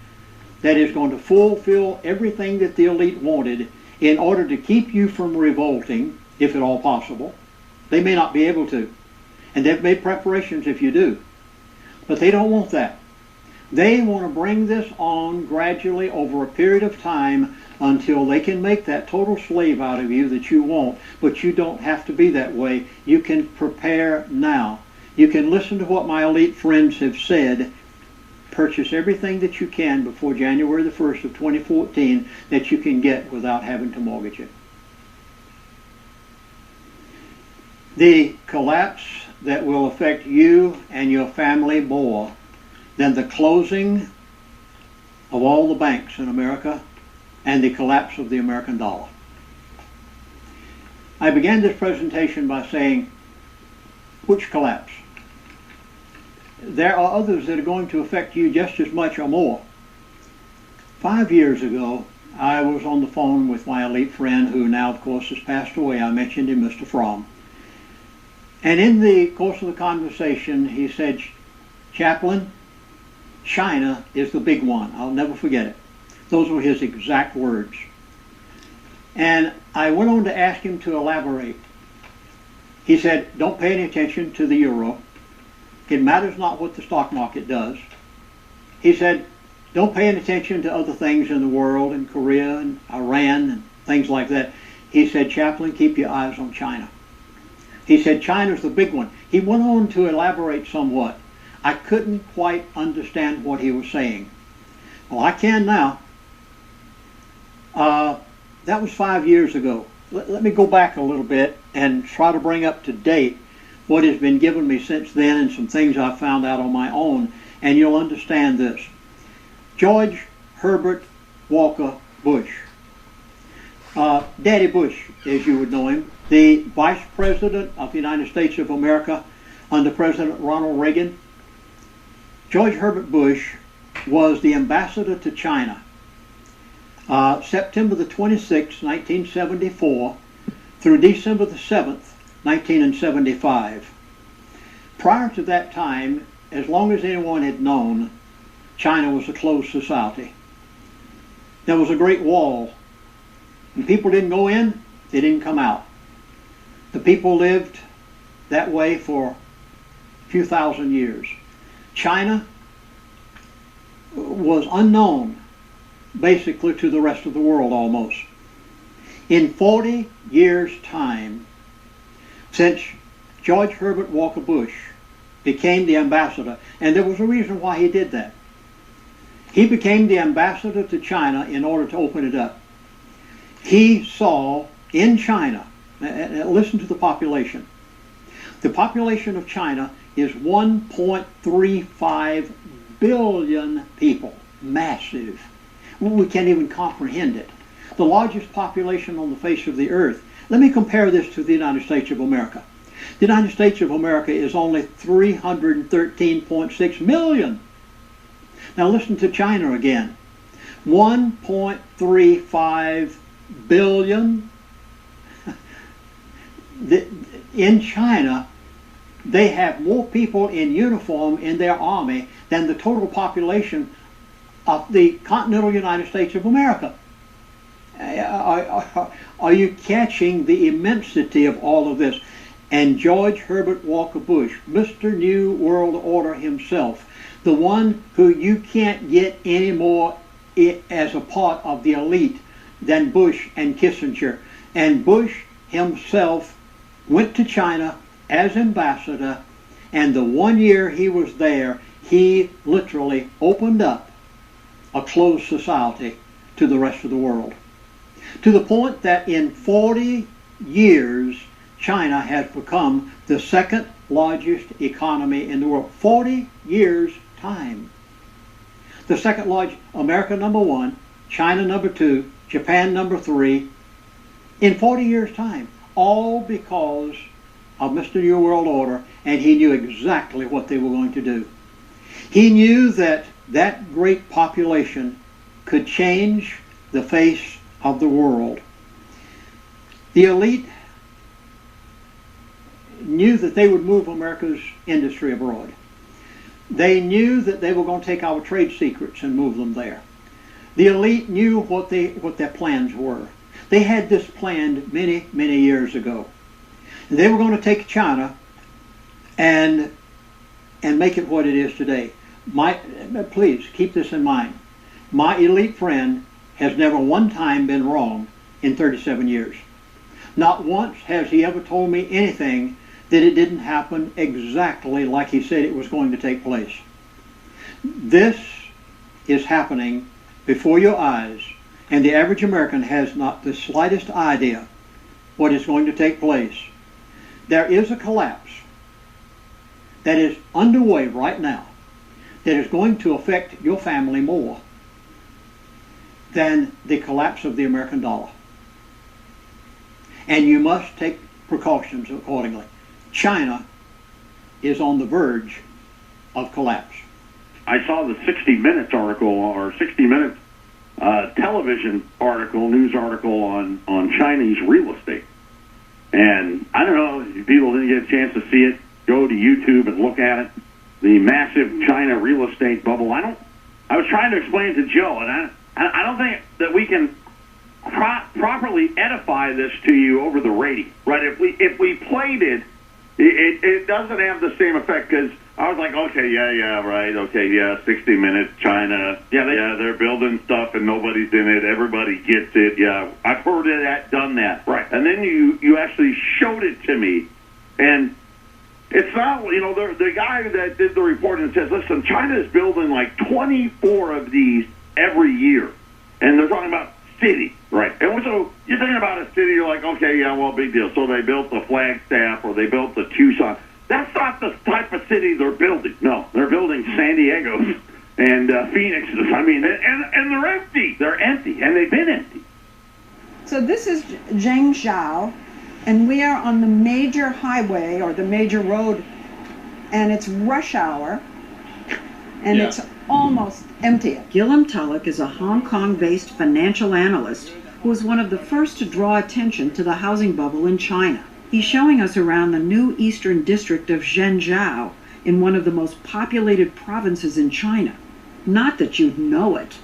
F: that is going to fulfill everything that the elite wanted in order to keep you from revolting, if at all possible. They may not be able to. And they've made preparations if you do. But they don't want that. They want to bring this on gradually over a period of time until they can make that total slave out of you that you want. But you don't have to be that way. You can prepare now. You can listen to what my elite friends have said. Purchase everything that you can before January the 1st of 2014 that you can get without having to mortgage it. The collapse that will affect you and your family more than the closing of all the banks in America and the collapse of the American dollar. I began this presentation by saying, which collapse? There are others that are going to affect you just as much or more. 5 years ago, I was on the phone with my elite friend who now, of course, has passed away. I mentioned him, Mr. Fromm. And in the course of the conversation, he said, Chaplain, China is the big one. I'll never forget it. Those were his exact words. And I went on to ask him to elaborate. He said, don't pay any attention to the euro. It matters not what the stock market does. He said, don't pay any attention to other things in the world, in Korea and Iran and things like that. He said, Chaplain, keep your eyes on China. He said, China's the big one. He went on to elaborate somewhat. I couldn't quite understand what he was saying. Well, I can now. That was 5 years ago. Let me go back a little bit and try to bring up to date what has been given me since then and some things I found out on my own, and you'll understand this. George Herbert Walker Bush. Daddy Bush, as you would know him, the Vice President of the United States of America under President Ronald Reagan. George Herbert Bush was the ambassador to China September the 26th, 1974 through December the 7th, 1975. Prior to that time, as long as anyone had known, China was a closed society. There was a Great Wall, and people didn't go in, they didn't come out. The people lived that way for a few thousand years. China was unknown basically to the rest of the world almost. In 40 years' time, since George Herbert Walker Bush became the ambassador, and there was a reason why he did that. He became the ambassador to China in order to open it up. He saw in China, listen to the population. The population of China is 1.35 billion people. Massive. We can't even comprehend it. The largest population on the face of the earth. Let me compare this to the United States of America. The United States of America is only 313.6 million. Now listen to China again. 1.35 billion. In China, they have more people in uniform in their army than the total population of the continental United States of America. Are you catching the immensity of all of this? And George Herbert Walker Bush, Mr. New World Order himself, the one who you can't get any more as a part of the elite than Bush and Kissinger. And Bush himself went to China as ambassador, and the 1 year he was there, he literally opened up a closed society to the rest of the world. To the point that in 40 years, China has become the second largest economy in the world. 40 years time. The second largest, America number 1, China number 2, Japan number 3, in 40 years time. All because of Mr. New World Order, and he knew exactly what they were going to do. He knew that that great population could change the face of the world. The elite knew that they would move America's industry abroad. They knew that they were going to take our trade secrets and move them there. The elite knew what their plans were. They had this planned many, many years ago. They were going to take China and make it what it is today. Please keep this in mind. My elite friend has never one time been wrong in 37 years. Not once has he ever told me anything that it didn't happen exactly like he said it was going to take place. This is happening before your eyes, and the average American has not the slightest idea what is going to take place. There is a collapse that is underway right now that is going to affect your family more than the collapse of the American dollar. And you must take precautions accordingly. China is on the verge of collapse.
H: I saw the 60 Minutes article, or 60 Minutes television article, news article on Chinese real estate. And I don't know if people didn't get a chance to see it. Go to YouTube and look at it. The massive China real estate bubble. I was trying to explain to Joe, and I don't think that we can properly edify this to you over the radio, right? If we played it, it doesn't have the same effect, because I was like, okay, yeah, right, okay, yeah, 60 Minutes, China, they're building stuff and nobody's in it, everybody gets it, yeah, I've heard of that, done that, right? And then you actually showed it to me, and it's not, the guy that did the report and says, listen, China is building like 24 of these every year, and they're talking about city, right? And so you're thinking about a city, you're like, okay, yeah, well, big deal. So they built the Flagstaff, or they built the Tucson. That's not the type of city they're building. No, they're building San Diego's and Phoenix's. I mean, and they're empty. They're empty, and they've been empty.
I: So this is Zhengzhou, and we are on the major highway, or the major road, and it's rush hour, and it's almost empty. Gilliam Tulloch is a Hong Kong-based financial analyst who was one of the first to draw attention to the housing bubble in China. He's showing us around the new eastern district of Zhengzhou, in one of the most populated provinces in China. Not that you'd know it.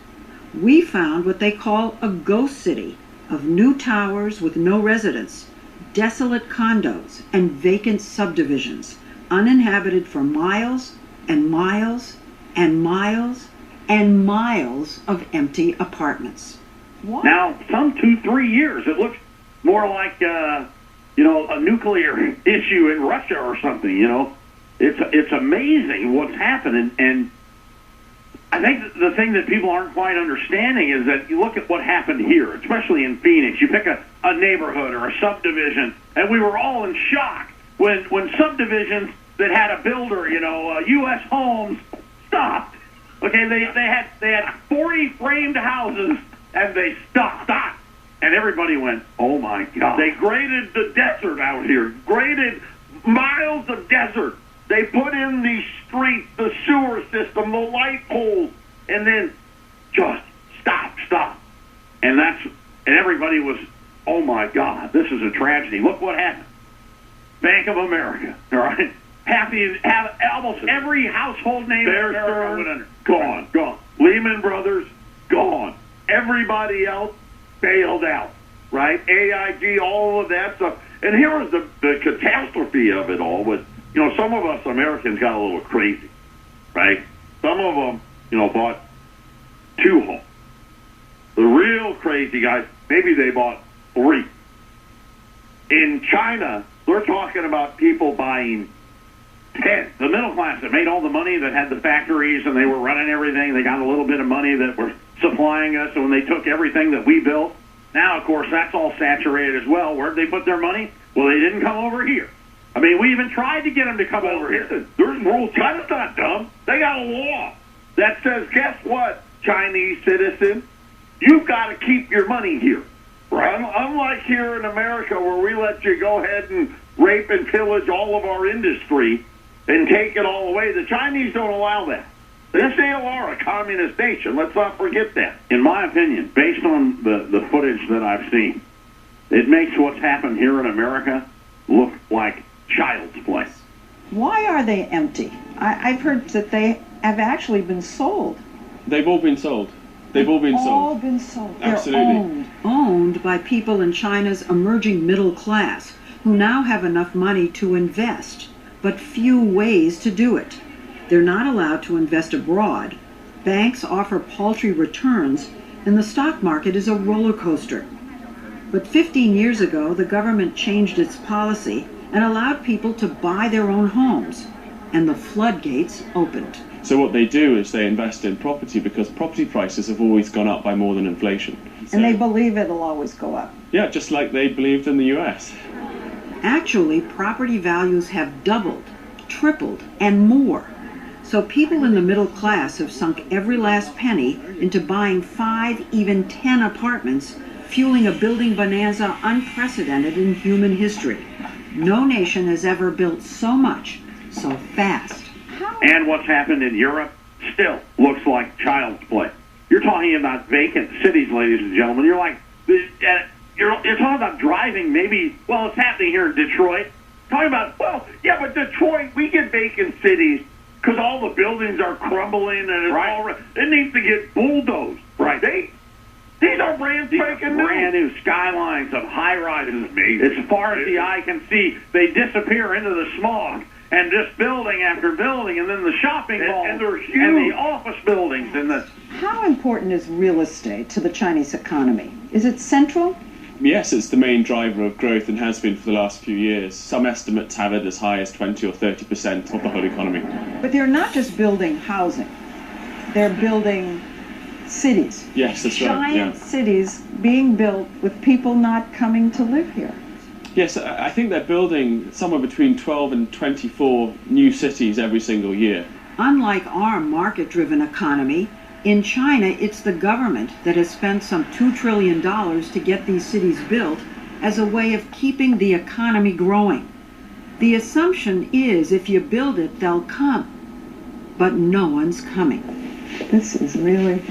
I: We found what they call a ghost city of new towers with no residents, desolate condos, and vacant subdivisions, uninhabited for miles and miles and miles and miles of empty apartments. What? Now, some 2-3 years, it looks more like, a nuclear issue in Russia or something, It's amazing what's happening, and I think the thing that people aren't quite understanding is that you look at what happened here, especially in Phoenix. You pick a neighborhood or a subdivision, and we were all in shock when subdivisions that had a builder, U.S. Homes, stopped.
H: Okay, they had 40 framed houses, and they stopped. And everybody went, oh my God. They graded the desert out here, graded miles of desert. They put in the streets, the sewer system, the light poles, and then just stop. And everybody was, oh my God, this is a tragedy. Look what happened. Bank of America, all right? Almost every household name in America went under. Gone. Lehman Brothers, gone. Everybody else bailed out, right? AIG, all of that stuff. And here was the catastrophe of it all was, some of us Americans got a little crazy, right? Some of them, bought 2 homes. The real crazy guys, maybe they bought 3. In China, they're talking about people buying 10. The middle class that made all the money, that had the factories and they were running everything, they got a little bit of money that were supplying us, and when they took everything that we built, now, of course, that's all saturated as well. Where'd they put their money? Well, they didn't come over here. I mean, we even tried to get them to come over here. There's rules. China's not dumb. They got a law that says, guess what, Chinese citizen? You've got to keep your money here. Right? Unlike here in America where we let you go ahead and rape and pillage all of our industry and take it all away, the Chinese don't allow that. They still are a communist nation. Let's not forget that. In my opinion, based on the footage that I've seen, it makes what's happened here in America look like child's play.
I: Why are they empty? I've heard that they have actually been sold.
J: They've all been sold. They've all been sold. Absolutely.
I: They're owned by people in China's emerging middle class who now have enough money to invest, but few ways to do it. They're not allowed to invest abroad. Banks offer paltry returns, and the stock market is a roller coaster. But 15 years ago, the government changed its policy and allowed people to buy their own homes, and the floodgates opened.
J: So what they do is they invest in property because property prices have always gone up by more than inflation.
I: And they believe it'll always go up.
J: Yeah, just like they believed in the US.
I: Actually, property values have doubled, tripled, and more. So people in the middle class have sunk every last penny into buying 5, even 10 apartments, fueling a building bonanza unprecedented in human history. No nation has ever built so much, so fast.
H: And what's happened in Europe still looks like child's play. You're talking about vacant cities, ladies and gentlemen. You're like, you're talking about driving maybe, well, it's happening here in Detroit. Talking about, well, yeah, but Detroit, we get vacant cities because all the buildings are crumbling and it's all right. It needs to get bulldozed. Right. These are brand new skylines of high-rises. As far as the eye can see, they disappear into the smog. And just building after building, and then the shopping malls, and they're huge, and the office buildings, and the...
I: How important is real estate to the Chinese economy? Is it central?
J: Yes, it's the main driver of growth and has been for the last few years. Some estimates have it as high as 20 or 30% of the whole economy.
I: But they're not just building housing. They're building cities.
J: Yes, that's right.
I: Giant cities being built with people not coming to live here.
J: Yes, I think they're building somewhere between 12 and 24 new cities every single year.
I: Unlike our market-driven economy, in China it's the government that has spent some $2 trillion to get these cities built as a way of keeping the economy growing. The assumption is if you build it, they'll come. But no one's coming. This is really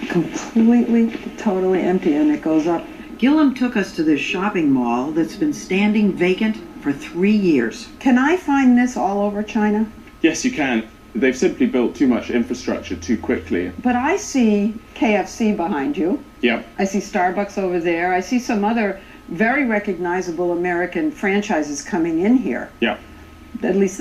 I: completely, totally empty, and it goes up. Gillum took us to this shopping mall that's been standing vacant for 3 years. Can I find this all over China?
J: Yes, you can. They've simply built too much infrastructure too quickly.
I: But I see KFC behind you.
J: Yeah.
I: I see Starbucks over there. I see some other very recognizable American franchises coming in here.
J: Yeah.
I: At least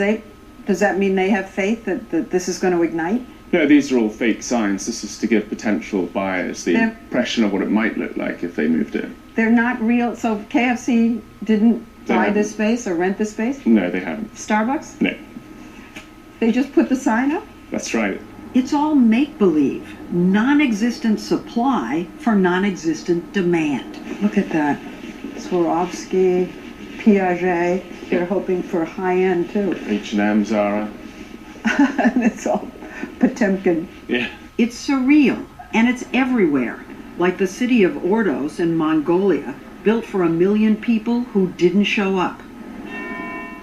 I: does that mean they have faith that this is going to ignite?
J: No, these are all fake signs. This is to give potential buyers the impression of what it might look like if they moved in.
I: They're not real. So KFC didn't buy this space or rent this space?
J: No, they haven't.
I: Starbucks?
J: No.
I: They just put the sign up?
J: That's right.
I: It's all make-believe. Non-existent supply for non-existent demand. Look at that. Swarovski, Piaget. They're hoping for high-end, too.
J: H&M, Zara.
I: And it's all Potemkin.
J: Yeah.
I: It's surreal, and it's everywhere, like the city of Ordos in Mongolia, built for 1 million people who didn't show up.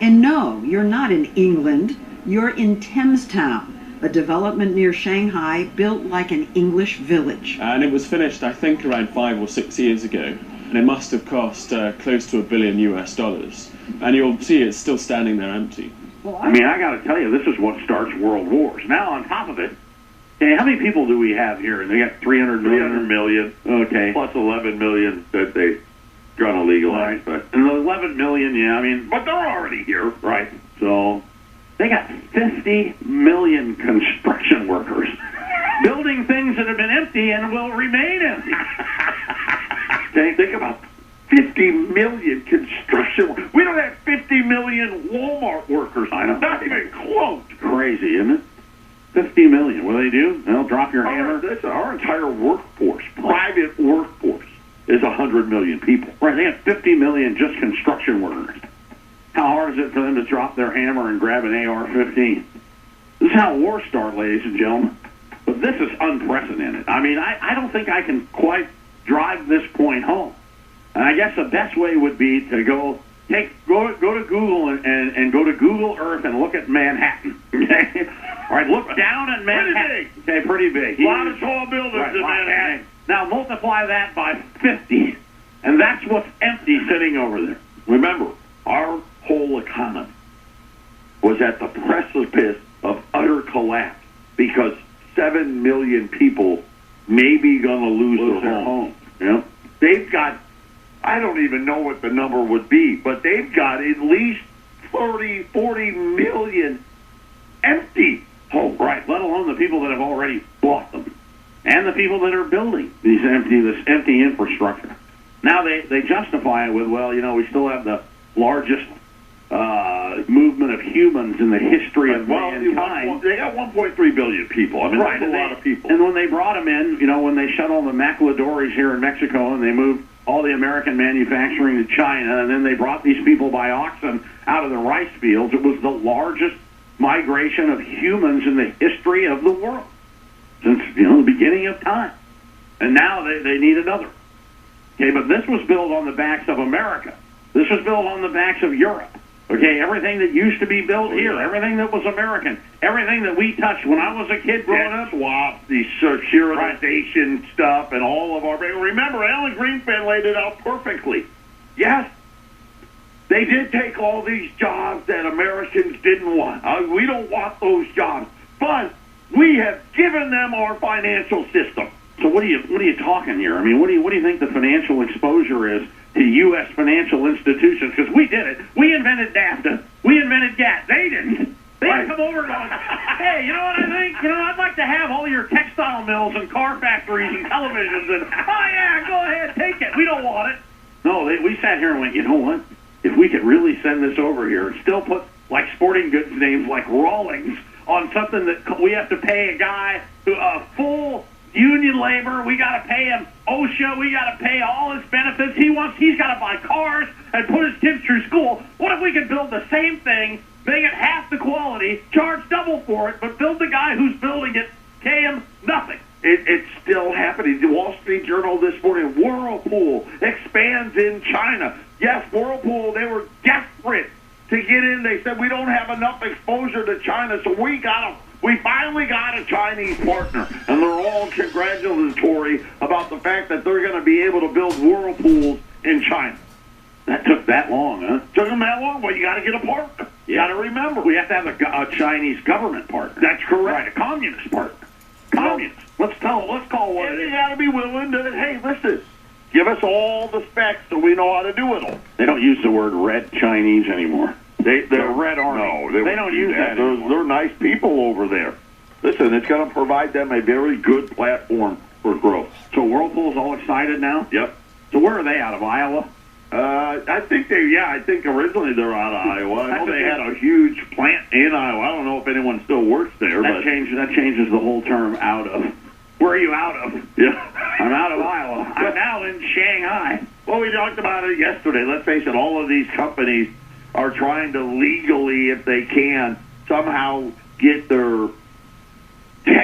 I: And no, you're not in England, you're in Thamestown, a development near Shanghai built like an English village.
J: And it was finished, I think, around 5 or 6 years ago, and it must have cost close to $1 billion US. And you'll see it's still standing there empty.
H: Well, I mean, I got to tell you, this is what starts world wars. Now, on top of it, okay, how many people do we have here? And they got 300 million.
K: 300 million.
H: Okay.
K: Plus 11 million that they're going to legalize.
H: Right. But and the 11 million, yeah, I mean, but they're already here. Right. So they got 50 million construction workers building things that have been empty and will remain empty.
K: Okay, think about 50 million construction workers. We don't have 50 million Walmart workers.
H: I know.
K: Not even close.
H: Crazy, isn't it? 50 million. What do they do? They'll drop your hammer.
K: Our entire workforce, private workforce, is 100 million people.
H: Right, they have 50 million just construction workers. How hard is it for them to drop their hammer and grab an AR-15? This is how wars start, ladies and gentlemen. But this is unprecedented. I mean, I don't think I can quite drive this point home. And I guess the best way would be to go to Google and go to Google Earth and look at Manhattan. Okay? All right, look down at Manhattan.
K: Pretty big.
H: Okay, pretty big.
K: A lot of tall buildings in Manhattan.
H: Now multiply that by 50, and that's what's empty sitting over there.
K: Remember, our whole economy was at the precipice of utter collapse because 7 million people may be going to lose their homes.
H: Yeah.
K: They've got, I don't even know what the number would be, but they've got at least 30, 40 million empty homes.
H: Right, let alone the people that have already bought them. And the people that are building this empty infrastructure. Now they justify it with, well, you know, we still have the largest movement of humans in the history of mankind.
K: They got 1.3 billion people. I mean,
H: right,
K: that's a lot of people.
H: And when they brought them in, you know, when they shut all the maquiladoras here in Mexico and they moved all the American manufacturing to China, and then they brought these people by oxen out of the rice fields, it was the largest migration of humans in the history of the world since, you know, the beginning of time. And now they need another. Okay, but this was built on the backs of America. This was built on the backs of Europe. Okay, everything that used to be built here, everything that was American, everything that we touched when I was a kid growing up.
K: Swaps, the securitization stuff, and all of our... Remember, Alan Greenspan laid it out perfectly. Yes, they did take all these jobs that Americans didn't want. We don't want those jobs. But we have given them our financial system.
H: So what are you talking here? I mean, what do you think the financial exposure is to U.S. financial institutions? Because we did it. We invented NAFTA. We invented GATT. They didn't. They come over going, hey, you know what I think? You know, I'd like to have all your textile mills and car factories and televisions and, oh, yeah, go ahead, take it. We don't want it. No, we sat here and went, you know what? If we could really send this over here and still put, like, sporting goods names like Rawlings on something that we have to pay a guy who full union labor, we got to pay him OSHA, we got to pay all his benefits. He's got to buy cars and put his kids through school. What if we could build the same thing, make it half the quality, charge double for it, but build the guy who's building it, pay him nothing?
K: It's still happening. The Wall Street Journal this morning, Whirlpool expands in China. Yes, Whirlpool, they were desperate to get in. They said, we don't have enough exposure to China, so we finally got a Chinese partner. And they're all congratulatory about the fact that they're going to be able to build Whirlpools in China.
H: That took that long, huh?
K: Took them that long? Well, you got to get a partner. You got to remember.
H: We have to have a Chinese government partner.
K: That's correct.
H: Right, a communist partner. Communist. Let's call what it is.
K: You got to be willing to, hey, listen, give us all the specs so we know how to do it all.
H: They don't use the word red Chinese anymore.
K: They're Red Army.
H: No, they don't use that anymore.
K: They're nice people over there. Listen, it's going to provide them a very good platform for growth.
H: So Whirlpool's all excited now?
K: Yep.
H: So where are they, out of Iowa?
K: I think originally they're out of Iowa. I know they had a huge plant in Iowa. I don't know if anyone still works there.
H: That changes the whole term out of. Where are you out of?
K: Yeah.
H: I'm out of Iowa. I'm now in Shanghai.
K: Well, we talked about it yesterday. Let's face it, all of these companies are trying to legally, if they can, somehow get their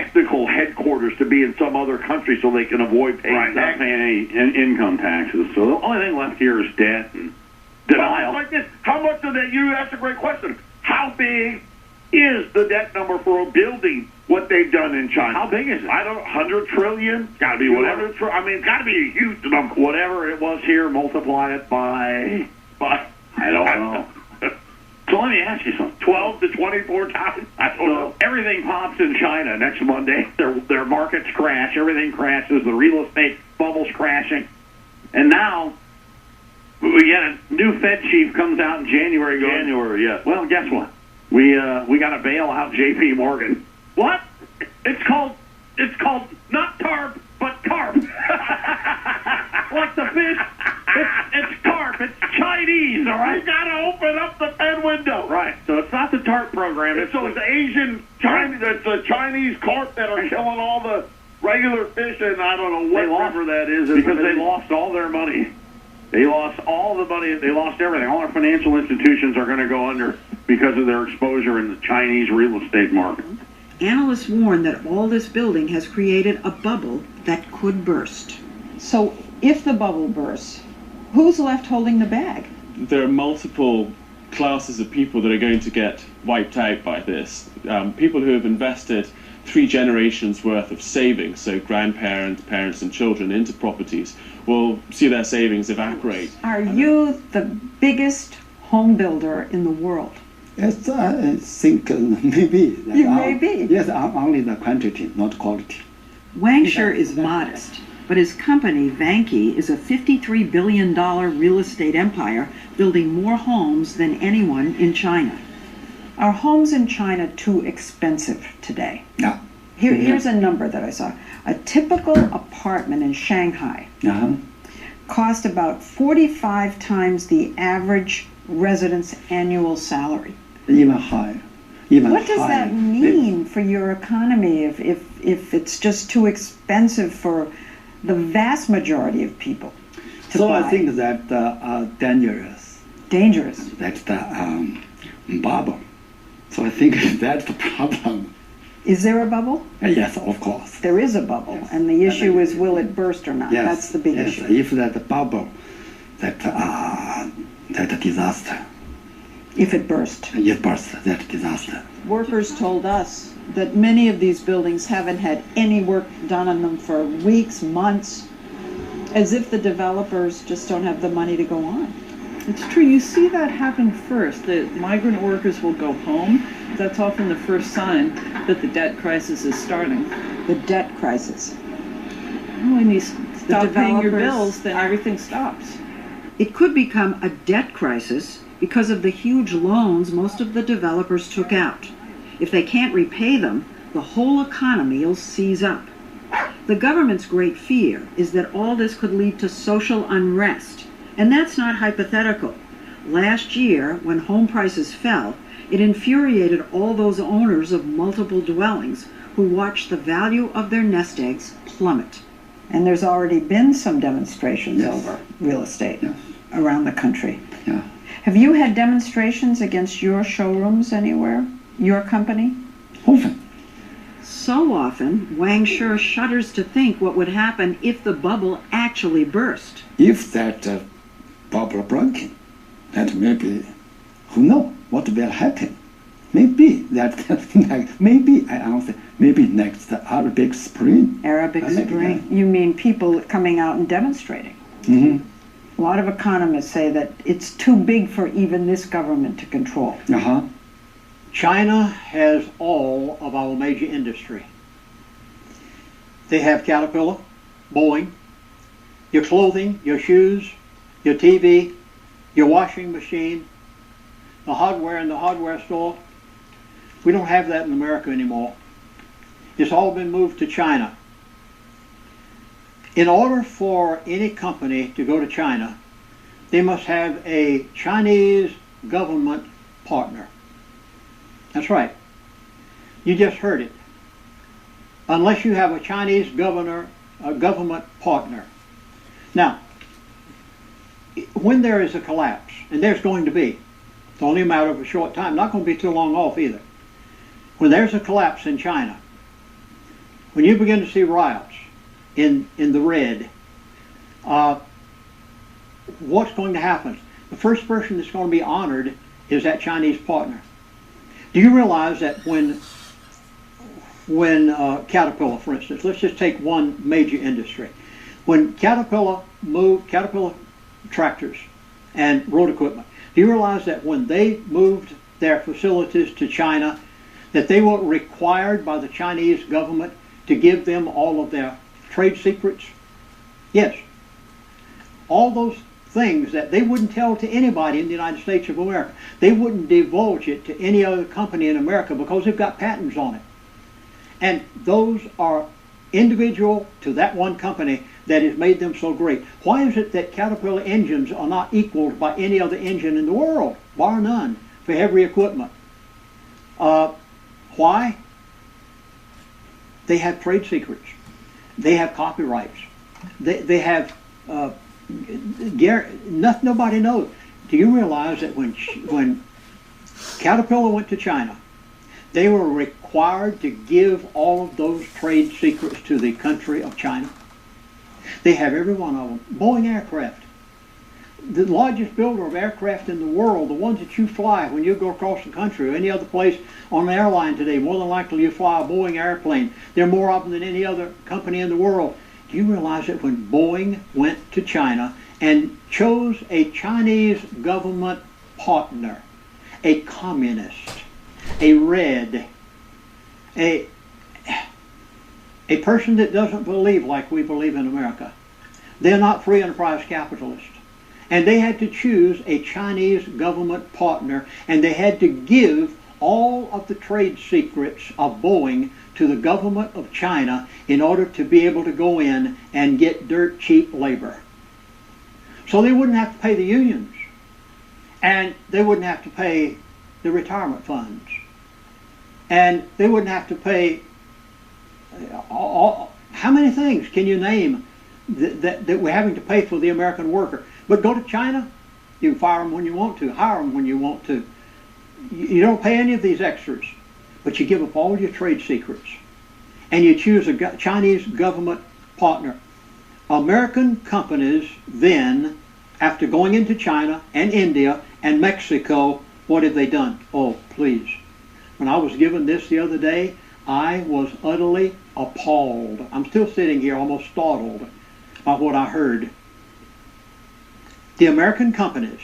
K: technical headquarters to be in some other country so they can avoid paying
H: Right, not
K: taxes.
H: paying any income taxes. So the only thing left here is debt and denial.
K: Well, like this, how much of that? You asked a great question. How big is the debt number for a building? What they've done in China?
H: How big is it?
K: I don't. 100 trillion?
H: It's got to be whatever.
K: I mean, it's got to be a huge number.
H: Whatever it was here, multiply it by. I don't know. So let me ask you something.
K: 12 to 24 times. I don't know.
H: Everything pops in China next Monday. Their markets crash. Everything crashes. The real estate bubble's crashing. And now we get a new Fed chief comes out in January.
K: January, yes.
H: Well, guess what? We got to bail out J.P. Morgan.
K: What? It's called not tarp, but carp.
H: Like the fish. It's carp. It's Chinese, all right?
K: You got to open up the Fed window.
H: Right. So it's not the TARP program.
K: So it's Asian Chinese. It's the Chinese carp that are killing all the regular fish, and I don't know what river that is.
H: Because they lost all their money. They lost all the money. They lost everything. All our financial institutions are going to go under because of their exposure in the Chinese real estate market.
I: Analysts warn that all this building has created a bubble that could burst. So if the bubble bursts, who's left holding the bag?
J: There are multiple classes of people that are going to get wiped out by this. People who have invested 3 generations worth of savings, so grandparents, parents and children, into properties, will see their savings evaporate.
I: Are you the biggest home builder in the world?
L: Yes, I think maybe.
I: You may be.
L: Yes, only the quantity, not quality.
I: Wang Shi is modest, but his company, Vanke, is a $53 billion real estate empire building more homes than anyone in China. Are homes in China too expensive today?
L: Yeah.
I: Here's a number that I saw. A typical apartment in Shanghai cost about 45 times the average resident's annual salary.
L: Even higher.
I: What does that mean for your economy if it's just too expensive for the vast majority of people to buy?
L: I think that dangerous.
I: Dangerous.
L: That's the bubble. So I think that's the problem.
I: Is there a bubble?
L: Yes, of course.
I: There is a bubble, yes. And the issue is, will it burst or not?
L: Yes,
I: that's the big issue.
L: If that bubble, that disaster.
I: If it burst.
L: It burst, that disaster.
I: Workers told us that many of these buildings haven't had any work done on them for weeks, months, as if the developers just don't have the money to go on.
M: It's true. You see that happen first. The migrant workers will go home. That's often the first sign that the debt crisis is starting.
I: The debt crisis.
M: When you stop paying your bills, then everything stops.
I: It could become a debt crisis because of the huge loans most of the developers took out. If they can't repay them, the whole economy will seize up. The government's great fear is that all this could lead to social unrest. And that's not hypothetical. Last year, when home prices fell, it infuriated all those owners of multiple dwellings who watched the value of their nest eggs plummet. And there's already been some demonstrations over real estate around the country.
L: Yeah.
I: Have you had demonstrations against your showrooms anywhere? Your company?
L: Often.
I: So often, Wang Shi shudders to think what would happen if the bubble actually burst.
L: If that bubble broken, that maybe, who knows what will happen? Maybe that, maybe I answer, maybe next Arabic Spring.
I: Arabic Spring? You mean people coming out and demonstrating?
L: Mm-hmm.
I: A lot of economists say that it's too big for even this government to control.
F: China has all of our major industry. They have Caterpillar, Boeing, your clothing, your shoes, your TV, your washing machine, the hardware in the hardware store. We don't have that in America anymore. It's all been moved to China. In order for any company to go to China, they must have a Chinese government partner. That's right. You just heard it. Unless you have a Chinese government partner. Now, when there is a collapse, and there's going to be, it's only a matter of a short time, not going to be too long off either. When there's a collapse in China, when you begin to see riots in the red, what's going to happen? The first person that's going to be honored is that Chinese partner. Do you realize that when Caterpillar, for instance, let's just take one major industry. When Caterpillar tractors and road equipment, do you realize that when they moved their facilities to China, that they were required by the Chinese government to give them all of their trade secrets? Yes. All those things that they wouldn't tell to anybody in the United States of America. They wouldn't divulge it to any other company in America because they've got patents on it. And those are individual to that one company that has made them so great. Why is it that Caterpillar engines are not equaled by any other engine in the world, bar none, for heavy equipment? Why? They have trade secrets. They have copyrights. They have nobody knows. Do you realize that when Caterpillar went to China, they were required to give all of those trade secrets to the country of China? They have every one of them. Boeing aircraft, the largest builder of aircraft in the world, the ones that you fly when you go across the country or any other place on an airline today, more than likely you fly a Boeing airplane. There are more of them than any other company in the world. Do you realize that when Boeing went to China and chose a Chinese government partner, a communist, a red, a person that doesn't believe like we believe in America, they're not free enterprise capitalists. And they had to choose a Chinese government partner, and they had to give all of the trade secrets of Boeing to the government of China in order to be able to go in and get dirt cheap labor. So they wouldn't have to pay the unions, and they wouldn't have to pay the retirement funds, and they wouldn't have to pay how many things can you name that we're having to pay for the American worker? But go to China, you can fire them when you want to, hire them when you want to. You don't pay any of these extras, but you give up all your trade secrets, and you choose a Chinese government partner. American companies then, after going into China and India and Mexico, what have they done? Oh, please. When I was given this the other day, I was utterly appalled. I'm still sitting here almost startled by what I heard. The American companies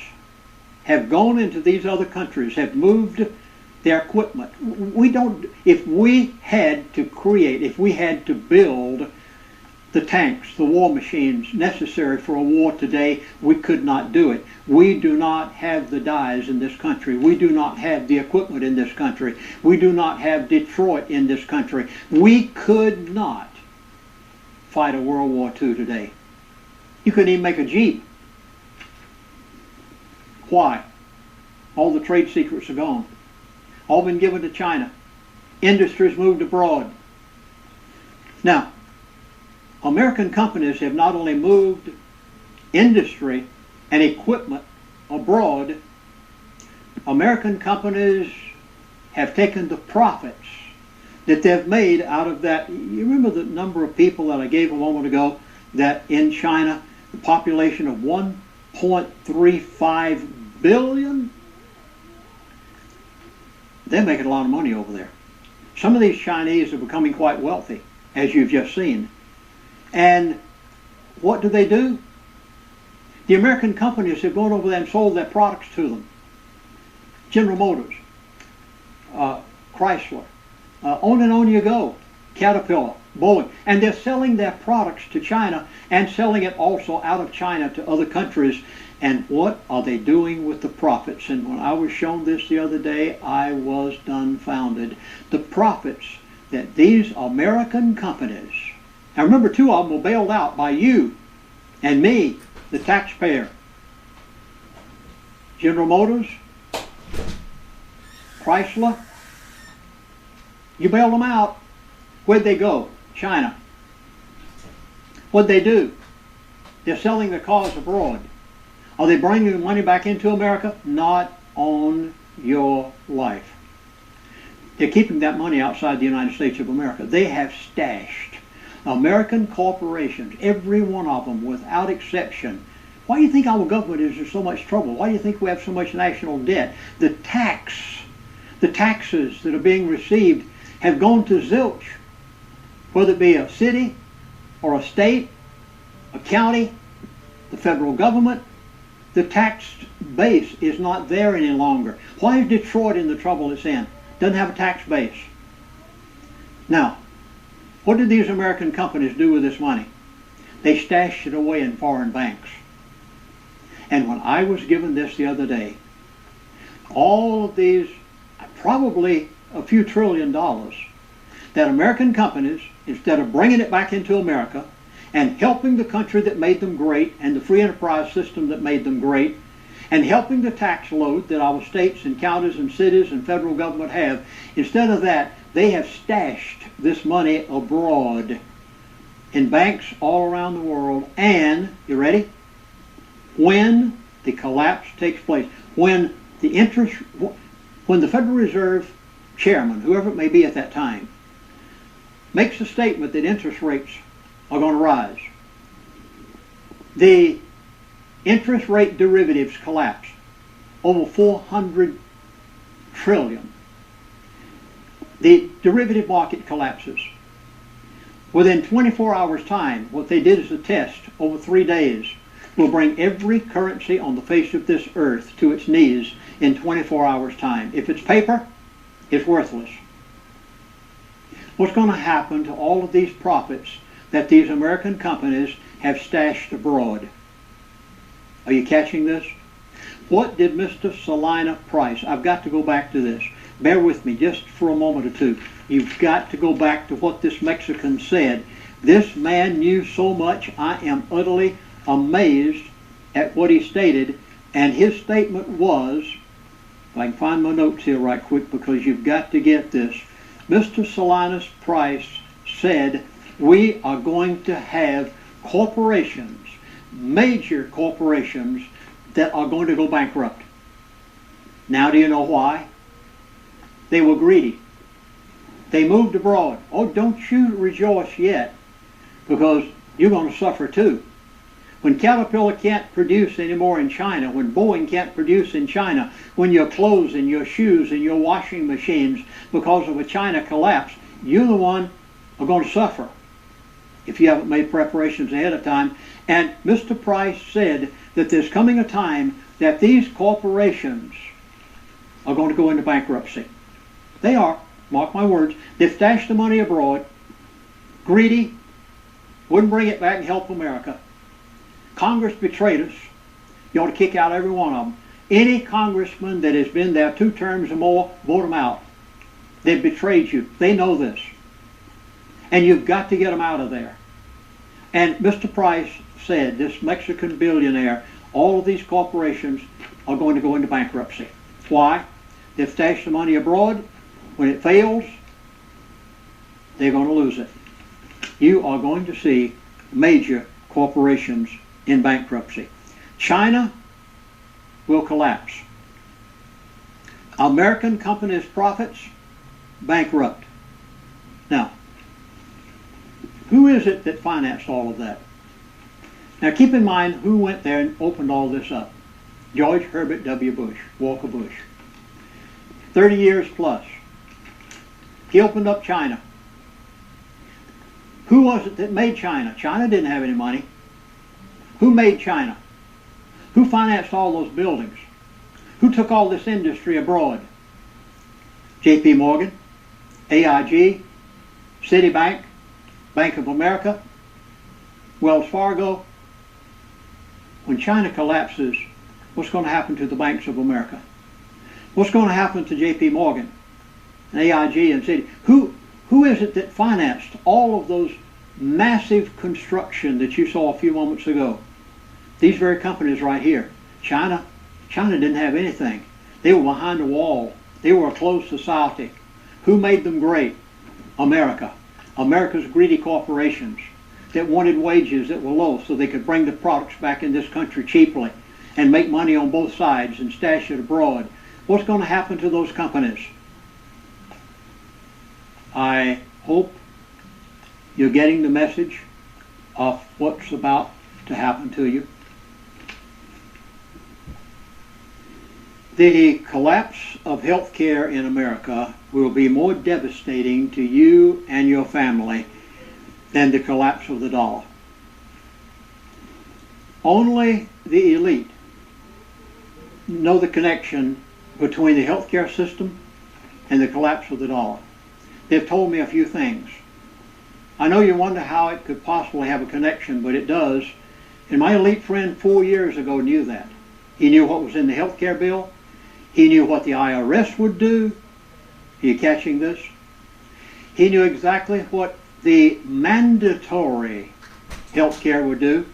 F: have gone into these other countries, have moved their equipment. If we had to build the tanks, the war machines necessary for a war today, we could not do it. We do not have the dyes in this country. We do not have the equipment in this country. We do not have Detroit in this country. We could not fight a World War II today. You couldn't even make a Jeep. Why? All the trade secrets are gone. All been given to China. Industries moved abroad. Now, American companies have not only moved industry and equipment abroad, American companies have taken the profits that they've made out of that. You remember the number of people that I gave a moment ago, that in China, the population of 1.35 billion? They're making a lot of money over there. Some of these Chinese are becoming quite wealthy, as you've just seen. And what do? The American companies have gone over there and sold their products to them. General Motors, Chrysler, on and on you go. Caterpillar, Boeing. And they're selling their products to China and selling it also out of China to other countries. And what are they doing with the profits? And when I was shown this the other day, I was dumbfounded. The profits that these American companies, now remember, 2 of them were bailed out by you and me, the taxpayer. General Motors, Chrysler, you bailed them out. Where'd they go? China. What'd they do? They're selling their cars abroad. Are they bringing the money back into America? Not on your life. They're keeping that money outside the United States of America. They have stashed American corporations, every one of them without exception. Why do you think our government is in so much trouble? Why do you think we have so much national debt? The taxes that are being received have gone to zilch, whether it be a city or a state, a county, the federal government. The tax base is not there any longer. Why is Detroit in the trouble it's in? Doesn't have a tax base. Now, what did these American companies do with this money? They stashed it away in foreign banks. And when I was given this the other day, all of these, probably a few $1 trillion, that American companies, instead of bringing it back into America and helping the country that made them great and the free enterprise system that made them great, and helping the tax load that our states and counties and cities and federal government have, instead of that, they have stashed this money abroad in banks all around the world. And, you ready? When the collapse takes place, when the Federal Reserve chairman, whoever it may be at that time, makes a statement that interest rates are going to rise, the interest rate derivatives collapse over 400 trillion. The derivative market collapses. Within 24 hours time, what they did as a test over 3 days will bring every currency on the face of this earth to its knees in 24 hours time. If it's paper, it's worthless. What's going to happen to all of these profits that these American companies have stashed abroad? Are you catching this? What did Mr. Salina Price, I've got to go back to this. Bear with me just for a moment or two. You've got to go back to what this Mexican said. This man knew so much. I am utterly amazed at what he stated. And his statement was, if I can find my notes here right quick because you've got to get this. Mr. Salinas Price said, we are going to have corporations, major corporations, that are going to go bankrupt. Now do you know why? They were greedy. They moved abroad. Oh, don't you rejoice yet, because you're going to suffer too. When Caterpillar can't produce anymore in China, when Boeing can't produce in China, when your clothes and your shoes and your washing machines, because of a China collapse, you're the one are going to suffer if you haven't made preparations ahead of time. And Mr. Price said that there's coming a time that these corporations are going to go into bankruptcy. They are, mark my words. They've stashed the money abroad, greedy, wouldn't bring it back and help America. Congress betrayed us. You ought to kick out every one of them. Any congressman that has been there 2 terms or more, vote them out. They've betrayed you. They know this. And you've got to get them out of there. And Mr. Price said, this Mexican billionaire, all of these corporations are going to go into bankruptcy. Why? They've stashed the money abroad. When it fails, they're going to lose it. You are going to see major corporations in bankruptcy. China will collapse. American companies' profits, bankrupt. Now, who is it that financed all of that? Now keep in mind who went there and opened all this up. George Herbert W. Bush, Walker Bush. 30 years plus. He opened up China. Who was it that made China? China didn't have any money. Who made China? Who financed all those buildings? Who took all this industry abroad? J.P. Morgan, AIG, Citibank, Bank of America, Wells Fargo. When China collapses, what's going to happen to the banks of America? What's going to happen to J.P. Morgan and AIG and Citi? Who is it that financed all of those massive construction that you saw a few moments ago? These very companies right here. China didn't have anything. They were behind the wall. They were a closed society. Who made them great? America. America's greedy corporations that wanted wages that were low so they could bring the products back in this country cheaply and make money on both sides and stash it abroad. What's going to happen to those companies? I hope you're getting the message of what's about to happen to you. The collapse of healthcare in America will be more devastating to you and your family than the collapse of the dollar. Only the elite know the connection between the healthcare system and the collapse of the dollar. They've told me a few things. I know you wonder how it could possibly have a connection, but it does. And my elite friend 4 years ago knew that. He knew what was in the healthcare bill. He knew what the IRS would do. Are you catching this? He knew exactly what the mandatory healthcare would do.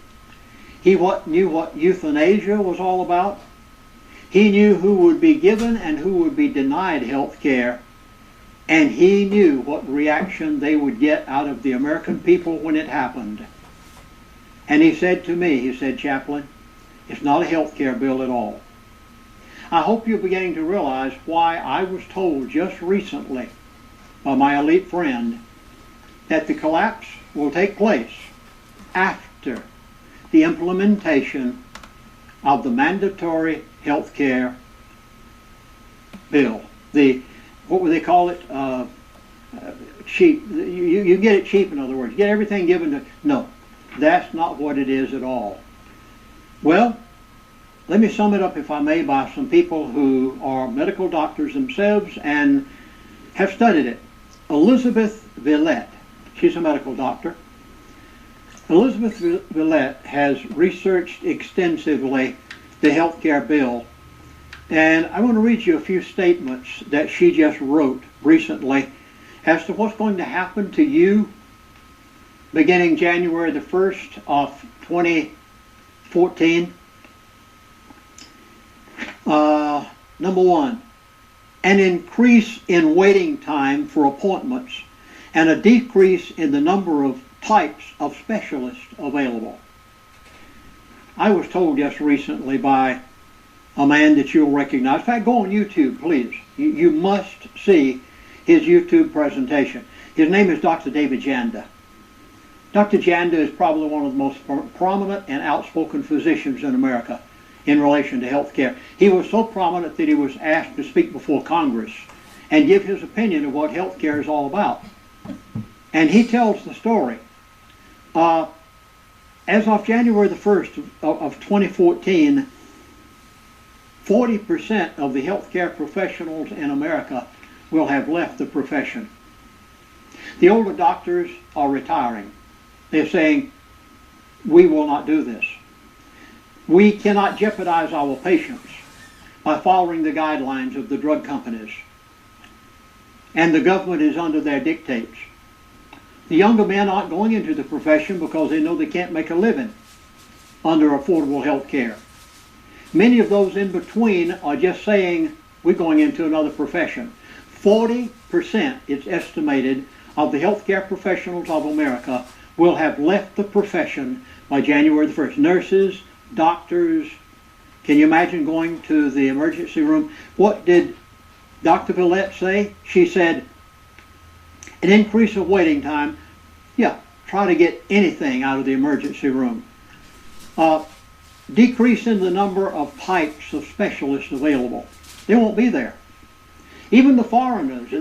F: He knew what euthanasia was all about. He knew who would be given and who would be denied health care. And he knew what reaction they would get out of the American people when it happened. And he said to me, he said, Chaplain, it's not a health care bill at all. I hope you're beginning to realize why I was told just recently by my elite friend that the collapse will take place after the implementation of the mandatory health care bill. What would they call it? Cheap. You get it cheap, in other words. You get everything given to... No, that's not what it is at all. Well, let me sum it up, if I may, by some people who are medical doctors themselves and have studied it. Elizabeth Villette, she's a medical doctor. Elizabeth Villette has researched extensively the health care bill. And I want to read you a few statements that she just wrote recently as to what's going to happen to you beginning January the 1st of 2014. Number one, an increase in waiting time for appointments and a decrease in the number of types of specialists available. I was told just recently by a man that you'll recognize. In fact, go on YouTube, please. You must see his YouTube presentation. His name is Dr. David Janda. Dr. Janda is probably one of the most prominent and outspoken physicians in America in relation to health care. He was so prominent that he was asked to speak before Congress and give his opinion of what health care is all about. And he tells the story. As of January the 1st of 2014, 40% of the healthcare professionals in America will have left the profession. The older doctors are retiring. They're saying, we will not do this. We cannot jeopardize our patients by following the guidelines of the drug companies. And the government is under their dictates. The younger men aren't going into the profession because they know they can't make a living under affordable health care. Many of those in between are just saying, we're going into another profession. 40%, it's estimated, of the healthcare professionals of America will have left the profession by January the 1st. Nurses, doctors, can you imagine going to the emergency room? What did Dr. Villette say? She said, an increase of waiting time, yeah, try to get anything out of the emergency room. Decrease in the number of types of specialists available. They won't be there. Even the foreigners,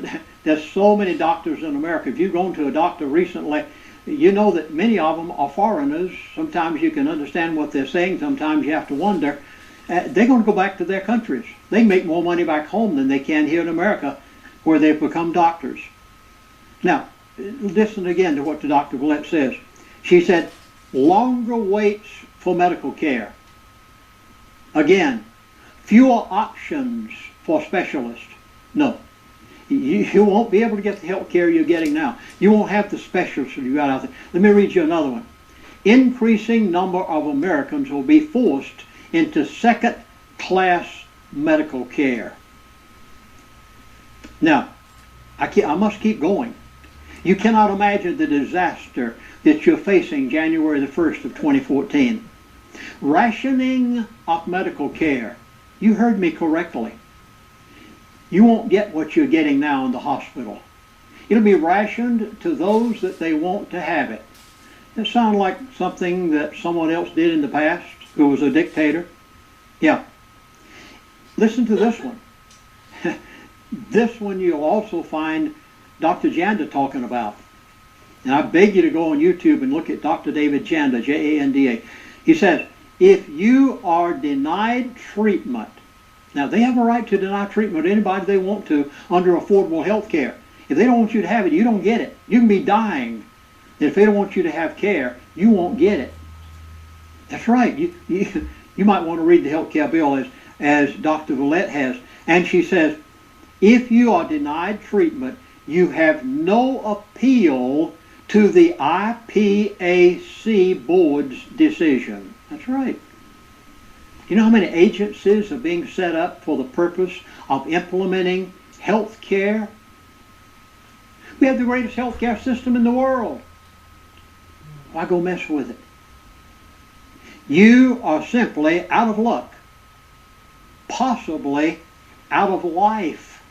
F: there's so many doctors in America. If you've gone to a doctor recently, you know that many of them are foreigners. Sometimes you can understand what they're saying. Sometimes you have to wonder. They're going to go back to their countries. They make more money back home than they can here in America, where they've become doctors. Now, listen again to what the Dr. Villette says. She said, longer waits for medical care. Again, fewer options for specialists. No. You won't be able to get the health care you're getting now. You won't have the specialists you got out there. Let me read you another one. Increasing number of Americans will be forced into second-class medical care. Now, I must keep going. You cannot imagine the disaster that you're facing January the 1st of 2014. Rationing of medical care. You heard me correctly. You won't get what you're getting now in the hospital. It'll be rationed to those that they want to have it. That sound like something that someone else did in the past who was a dictator? Yeah. Listen to this one. This one you'll also find Dr. Janda talking about. And I beg you to go on YouTube and look at Dr. David Janda, J-A-N-D-A. He says, if you are denied treatment, now they have a right to deny treatment to anybody they want to under affordable health care. If they don't want you to have it, you don't get it. You can be dying. If they don't want you to have care, you won't get it. That's right. You might want to read the health care bill as Dr. Villette has. And she says, if you are denied treatment, you have no appeal to the IPAC board's decision. That's right. You know how many agencies are being set up for the purpose of implementing health care? We have the greatest health care system in the world. Why go mess with it? You are simply out of luck, possibly out of life,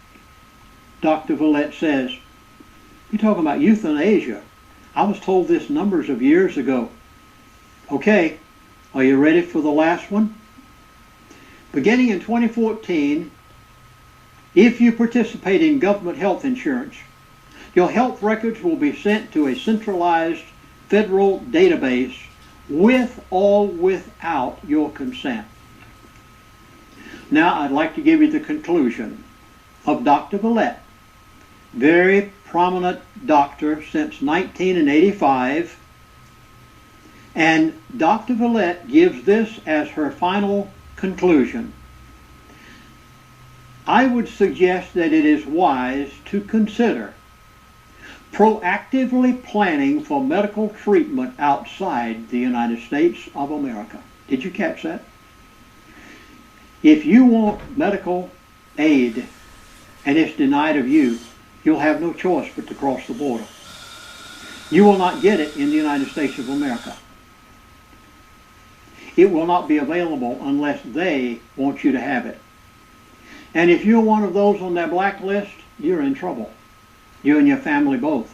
F: Dr. Villette says. You're talking about euthanasia. I was told this numbers of years ago. Okay, are you ready for the last one? Beginning in 2014, if you participate in government health insurance, your health records will be sent to a centralized federal database with or without your consent. Now I'd like to give you the conclusion of Dr. Villette, very prominent doctor since 1985, and Dr. Villette gives this as her final conclusion. I would suggest that it is wise to consider proactively planning for medical treatment outside the United States of America. Did you catch that? If you want medical aid and it's denied of you, you'll have no choice but to cross the border. You will not get it in the United States of America. It will not be available unless they want you to have it. And if you're one of those on their blacklist, you're in trouble. You and your family both.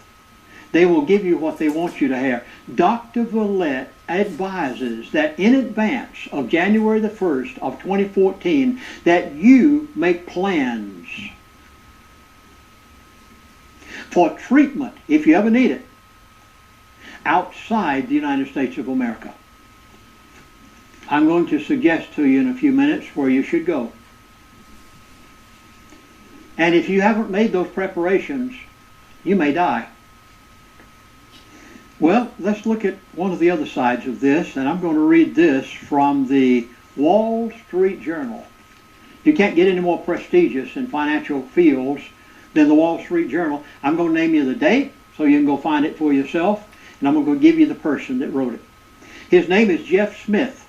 F: They will give you what they want you to have. Dr. Villette advises that in advance of January the 1st of 2014 that you make plans for treatment, if you ever need it, outside the United States of America. I'm going to suggest to you in a few minutes where you should go. And if you haven't made those preparations, you may die. Well, let's look at one of the other sides of this, and I'm going to read this from the Wall Street Journal. You can't get any more prestigious in financial fields than the Wall Street Journal. I'm going to name you the date so you can go find it for yourself, and I'm going to give you the person that wrote it. His name is Jeff Smith.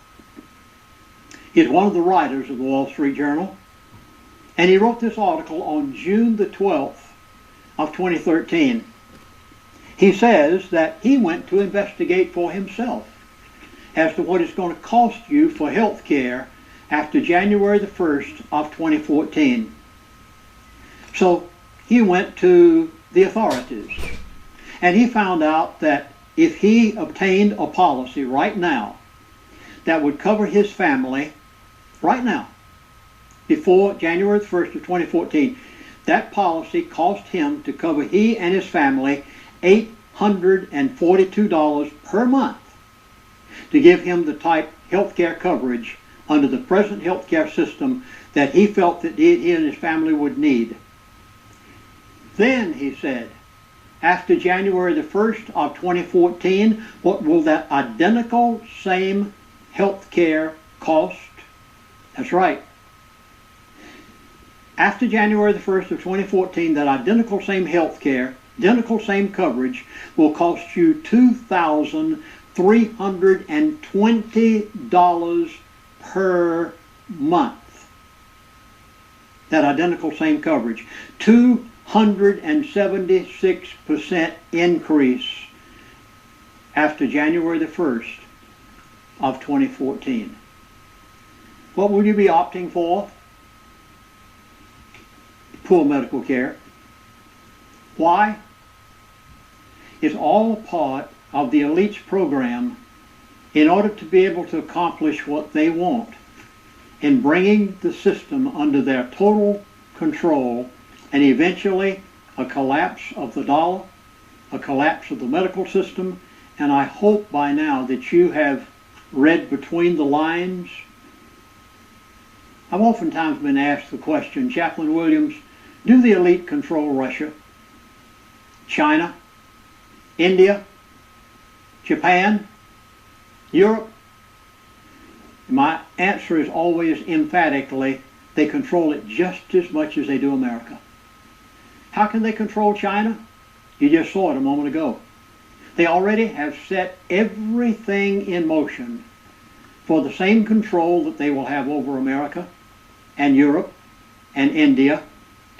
F: He's one of the writers of the Wall Street Journal, and he wrote this article on June the 12th of 2013. He says that he went to investigate for himself as to what it's going to cost you for health care after January the 1st of 2014. So he went to the authorities, and he found out that if he obtained a policy right now that would cover his family right now, before January the 1st of 2014, that policy cost him to cover he and his family $842 per month to give him the type health care coverage under the present health care system that he felt that he and his family would need. Then, he said, after January the 1st of 2014, what will that identical same health care cost? That's right. After January the 1st of 2014, that identical same health care, identical same coverage will cost you $2,320 per month. That identical same coverage. 276% increase after January the 1st of 2014. What will you be opting for? Poor medical care. Why? is all part of the elite's program in order to be able to accomplish what they want in bringing the system under their total control, and eventually a collapse of the dollar, a collapse of the medical system. And I hope by now that you have read between the lines. I've oftentimes been asked the question, Chaplain Williams, do the elite control Russia, China, India, Japan, Europe? My answer is always emphatically, they control it just as much as they do America. How can they control China? You just saw it a moment ago. They already have set everything in motion for the same control that they will have over America and Europe and India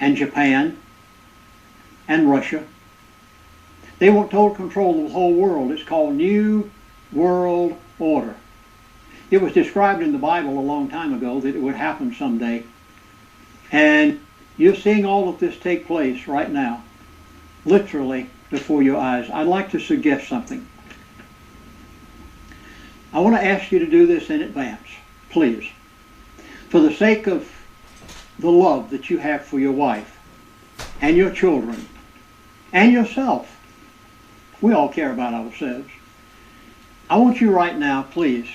F: and Japan and Russia. They want total control of the whole world. It's called New World Order. It was described in the Bible a long time ago that it would happen someday. And you're seeing all of this take place right now, literally before your eyes. I'd like to suggest something. I want to ask you to do this in advance, please. For the sake of the love that you have for your wife and your children and yourself. We all care about ourselves. I want you right now, please.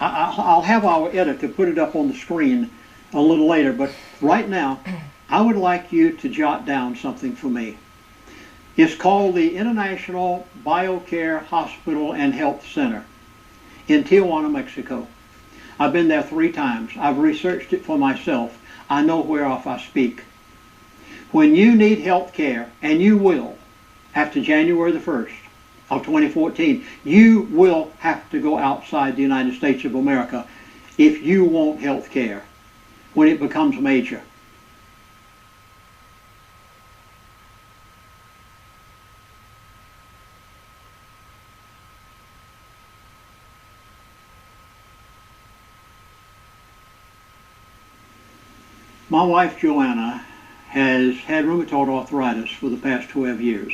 F: I'll have our editor put it up on the screen a little later, but right now, I would like you to jot down something for me. It's called the International BioCare Hospital and Health Center in Tijuana, Mexico. I've been there 3 times. I've researched it for myself. I know whereof I speak. When you need health care, and you will, after January the 1st of 2014, you will have to go outside the United States of America if you want health care when it becomes major. My wife Joanna has had rheumatoid arthritis for the past 12 years.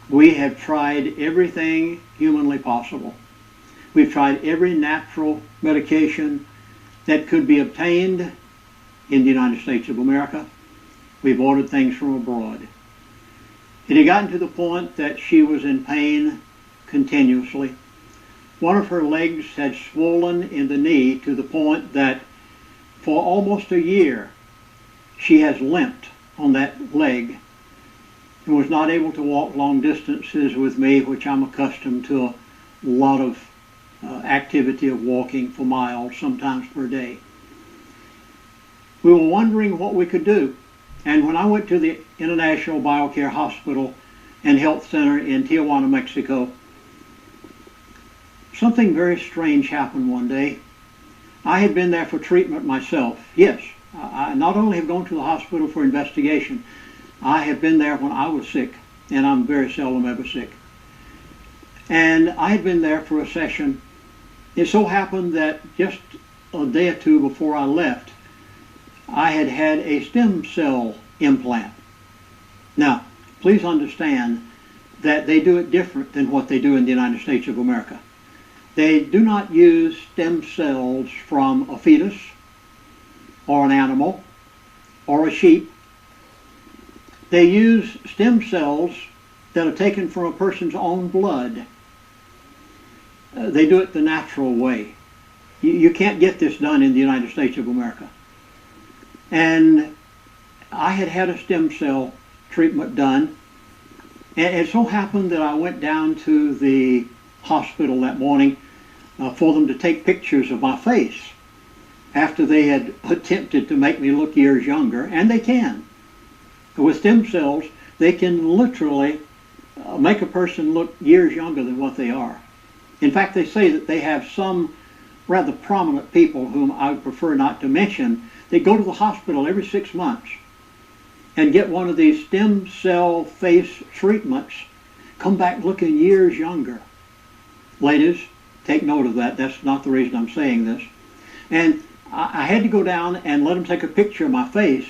F: We have tried everything humanly possible. We've tried every natural medication that could be obtained in the United States of America. We've ordered things from abroad. It had gotten to the point that she was in pain continuously. One of her legs had swollen in the knee to the point that for almost a year she has limped on that leg and was not able to walk long distances with me, which I'm accustomed to a lot of activity of walking for miles, sometimes per day. We were wondering what we could do. And when I went to the International BioCare Hospital and Health Center in Tijuana, Mexico, something very strange happened one day. I had been there for treatment myself. Yes, I not only have gone to the hospital for investigation, I have been there when I was sick, and I'm very seldom ever sick. And I had been there for a session. It so happened that just a day or 2 before I left, I had had a stem cell implant. Now, please understand that they do it different than what they do in the United States of America. They do not use stem cells from a fetus or an animal or a sheep. They use stem cells that are taken from a person's own blood. They do it the natural way. You can't get this done in the United States of America. And I had had a stem cell treatment done, and it so happened that I went down to the hospital that morning for them to take pictures of my face after they had attempted to make me look years younger, and they can. With stem cells, they can literally make a person look years younger than what they are. In fact, they say that they have some rather prominent people whom I would prefer not to mention. They go to the hospital every 6 months and get one of these stem cell face treatments, come back looking years younger. Ladies, take note of that. That's not the reason I'm saying this. And I had to go down and let them take a picture of my face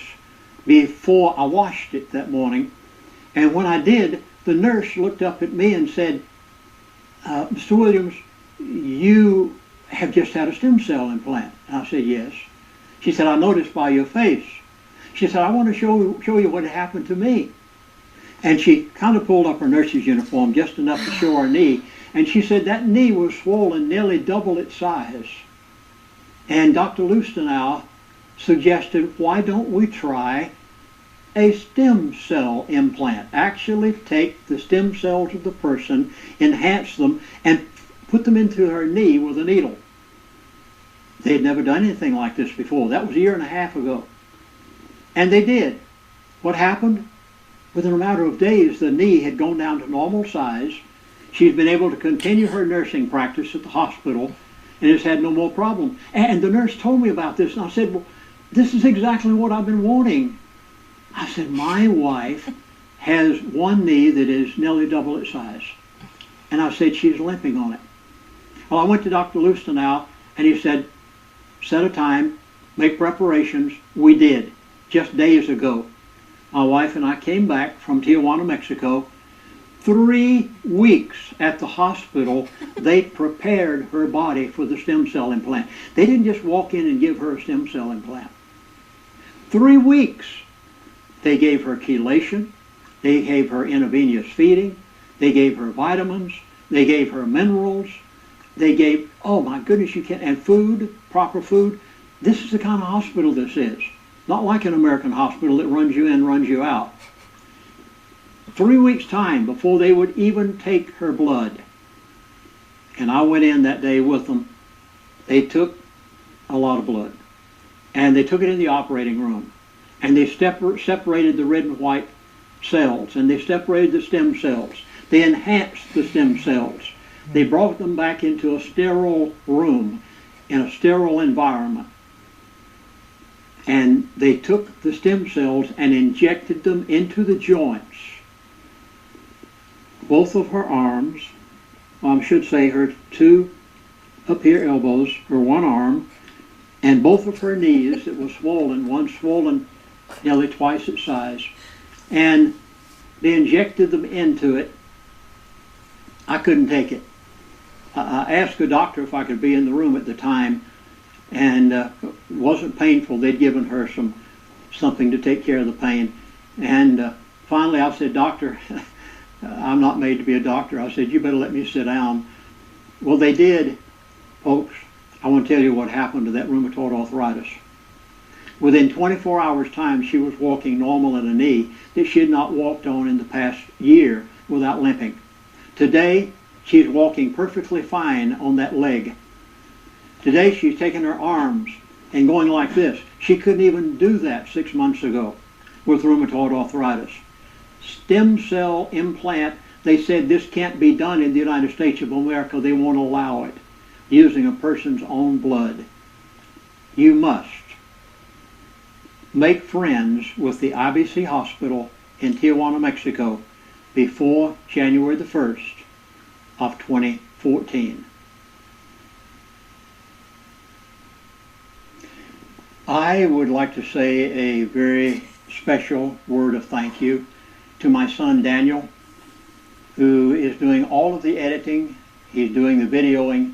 F: before I washed it that morning. And when I did, the nurse looked up at me and said, Mr. Williams, you have just had a stem cell implant. And I said, yes. She said, I noticed by your face. She said, I want to show you what happened to me. And she kind of pulled up her nurse's uniform just enough to show her knee. And she said that knee was swollen nearly double its size. And Dr. Lustenau suggested, why don't we try a stem cell implant? Actually take the stem cells of the person, enhance them, and put them into her knee with a needle. They had never done anything like this before. That was a year and a half ago. And they did. What happened? Within a matter of days, the knee had gone down to normal size. She's been able to continue her nursing practice at the hospital and has had no more problem. And the nurse told me about this, and I said, well, this is exactly what I've been wanting. I said, my wife has one knee that is nearly double its size. And I said, she's limping on it. Well, I went to Dr. Lustenau, and he said, set a time, make preparations. We did, just days ago. My wife and I came back from Tijuana, Mexico. 3 weeks at the hospital, they prepared her body for the stem cell implant. They didn't just walk in and give her a stem cell implant. 3 weeks. They gave her chelation. They gave her intravenous feeding. They gave her vitamins. They gave her minerals. They gave, oh my goodness, you can't, and food, proper food. This is the kind of hospital this is. Not like an American hospital that runs you in, runs you out. 3 weeks' time before they would even take her blood. And I went in that day with them. They took a lot of blood. And they took it in the operating room. And they separated the red and white cells. And they separated the stem cells. They enhanced the stem cells. They brought them back into a sterile room, in a sterile environment. And they took the stem cells and injected them into the joints. Both of her arms, I should say her two up here elbows, her one arm, and both of her knees that was swollen, one swollen nearly twice its size. And they injected them into it. I couldn't take it. I asked a doctor if I could be in the room at the time, and it wasn't painful. They'd given her something to take care of the pain. And finally I said, Doctor, I'm not made to be a doctor. I said, you better let me sit down. Well, they did, folks. I want to tell you what happened to that rheumatoid arthritis. Within 24 hours' time, she was walking normal in a knee that she had not walked on in the past year without limping. Today, she's walking perfectly fine on that leg. Today, she's taking her arms and going like this. She couldn't even do that 6 months ago with rheumatoid arthritis. Stem cell implant, they said this can't be done in the United States of America. They won't allow it using a person's own blood. You must make friends with the IBC hospital in Tijuana, Mexico before January the 1st of 2014. I would like to say a very special word of thank you to my son Daniel, who is doing all of the editing. He's doing the videoing,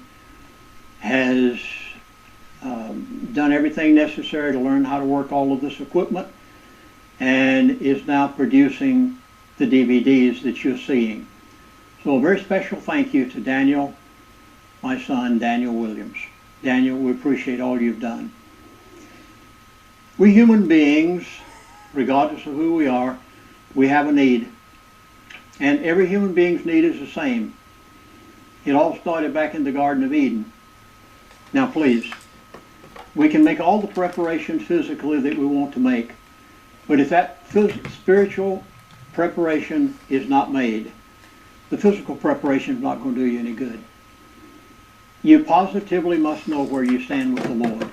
F: has done everything necessary to learn how to work all of this equipment, and is now producing the DVDs that you're seeing. So a very special thank you to Daniel, my son Daniel Williams. Daniel, we appreciate all you've done. We human beings, regardless of who we are, we have a need. And every human being's need is the same. It all started back in the Garden of Eden. Now please, we can make all the preparations physically that we want to make, but if that spiritual preparation is not made, the physical preparation is not going to do you any good. You positively must know where you stand with the Lord.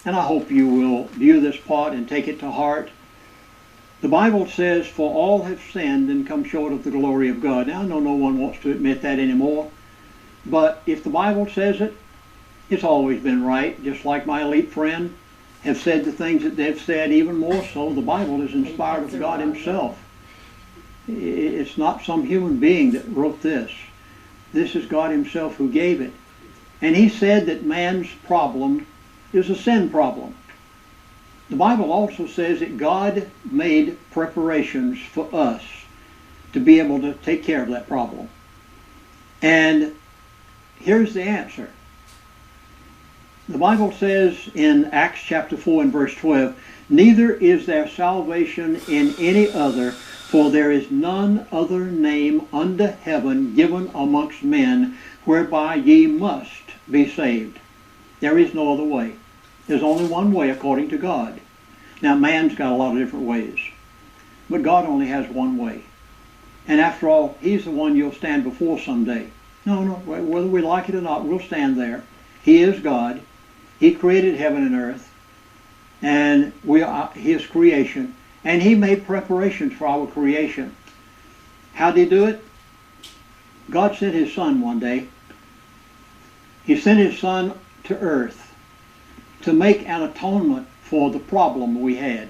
F: And I hope you will view this part and take it to heart. The Bible says, for all have sinned and come short of the glory of God. Now I know no one wants to admit that anymore, but if the Bible says it, it's always been right. Just like my elite friend have said the things that they've said, even more so, the Bible is inspired of God himself. It's not some human being that wrote this. This is God himself who gave it. And he said that man's problem is a sin problem. The Bible also says that God made preparations for us to be able to take care of that problem. And here's the answer. The Bible says in Acts chapter 4 and verse 12, "Neither is there salvation in any other, for there is none other name under heaven given amongst men whereby ye must be saved." There is no other way. There's only one way according to God. Now man's got a lot of different ways, but God only has one way. And after all, he's the one you'll stand before someday. No, whether we like it or not, we'll stand there. He is God. He created heaven and earth, and we are his creation. And he made preparations for our creation. How did he do it? God sent his son one day. He sent his son to earth to make an atonement for the problem we had,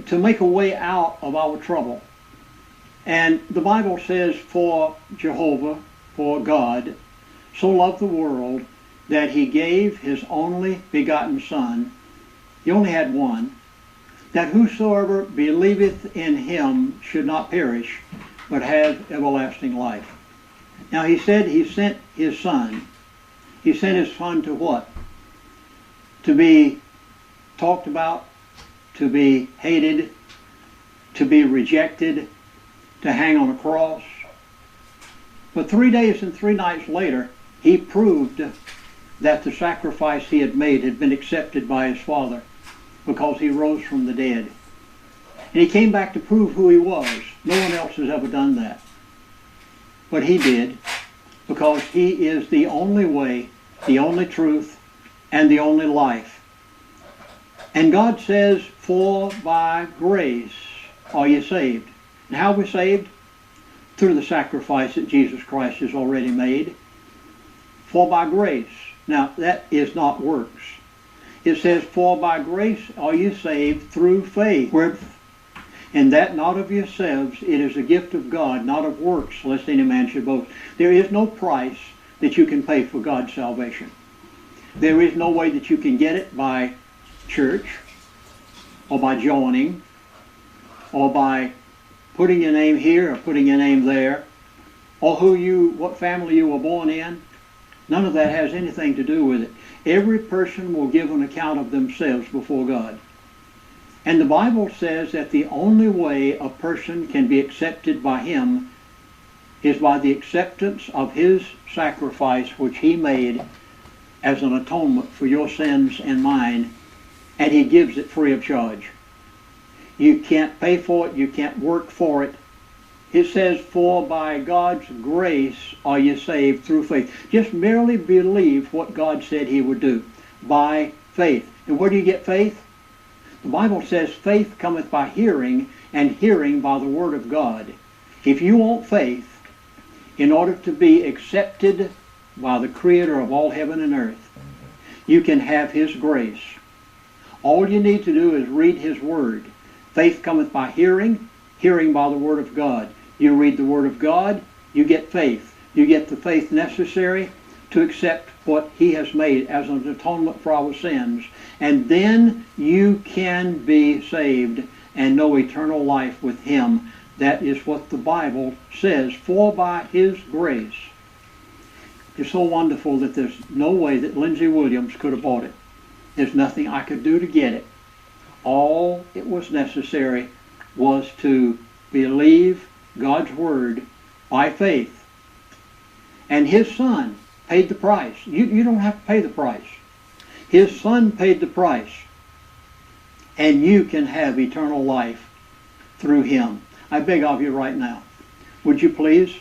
F: to make a way out of our trouble. And the Bible says, for Jehovah, for God, so loved the world that he gave his only begotten Son. He only had one, that whosoever believeth in him should not perish, but have everlasting life. Now he said he sent his Son. He sent his Son to what? To be talked about, to be hated, to be rejected, to hang on a cross. But 3 days and 3 nights later, he proved that the sacrifice he had made had been accepted by his Father, because he rose from the dead. And he came back to prove who he was. No one else has ever done that. But he did, because he is the only way, the only truth, and the only life. And God says, for by grace are you saved. And how are we saved? Through the sacrifice that Jesus Christ has already made. For by grace. Now, that is not works. It says, for by grace are you saved through faith. And that not of yourselves, it is a gift of God, not of works, lest any man should boast. There is no price that you can pay for God's salvation. There is no way that you can get it by church, or by joining, or by putting your name here or putting your name there, or what family you were born in. None of that has anything to do with it. Every person will give an account of themselves before God. And the Bible says that the only way a person can be accepted by him is by the acceptance of his sacrifice which he made as an atonement for your sins and mine, and he gives it free of charge. You can't pay for it, you can't work for it. It says, for by God's grace are you saved through faith. Just merely believe what God said he would do, by faith. And where do you get faith? The Bible says faith cometh by hearing, and hearing by the word of God. If you want faith, in order to be accepted by the Creator of all heaven and earth, you can have his grace. All you need to do is read his word. Faith cometh by hearing, hearing by the word of God. You read the word of God, you get faith. You get the faith necessary to accept what he has made as an atonement for our sins. And then you can be saved and know eternal life with him. That is what the Bible says, for by his grace. It's so wonderful that there's no way that Lindsey Williams could have bought it. There's nothing I could do to get it. All it was necessary was to believe God's word by faith. And his Son paid the price. You don't have to pay the price. His Son paid the price. And you can have eternal life through him. I beg of you right now, would you please,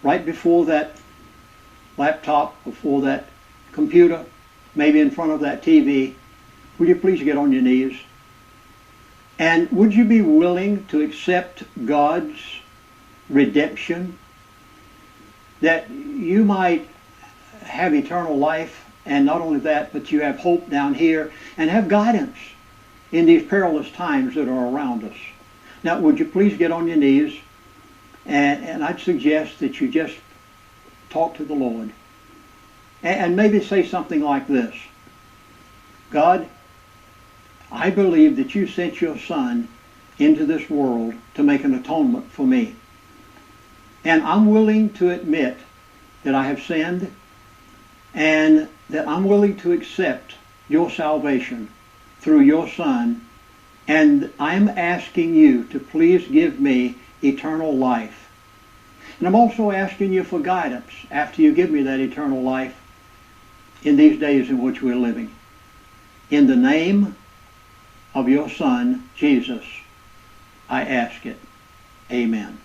F: right before that laptop, before that computer, maybe in front of that TV, would you please get on your knees? And would you be willing to accept God's redemption, that you might have eternal life, and not only that, but you have hope down here and have guidance in these perilous times that are around us. Now, would you please get on your knees, and I'd suggest that you just talk to the Lord. And maybe say something like this: God, I believe that you sent your Son into this world to make an atonement for me. And I'm willing to admit that I have sinned, and that I'm willing to accept your salvation through your Son, and I'm asking you to please give me eternal life. And I'm also asking you for guidance after you give me that eternal life in these days in which we're living. In the name of your Son, Jesus, I ask it. Amen.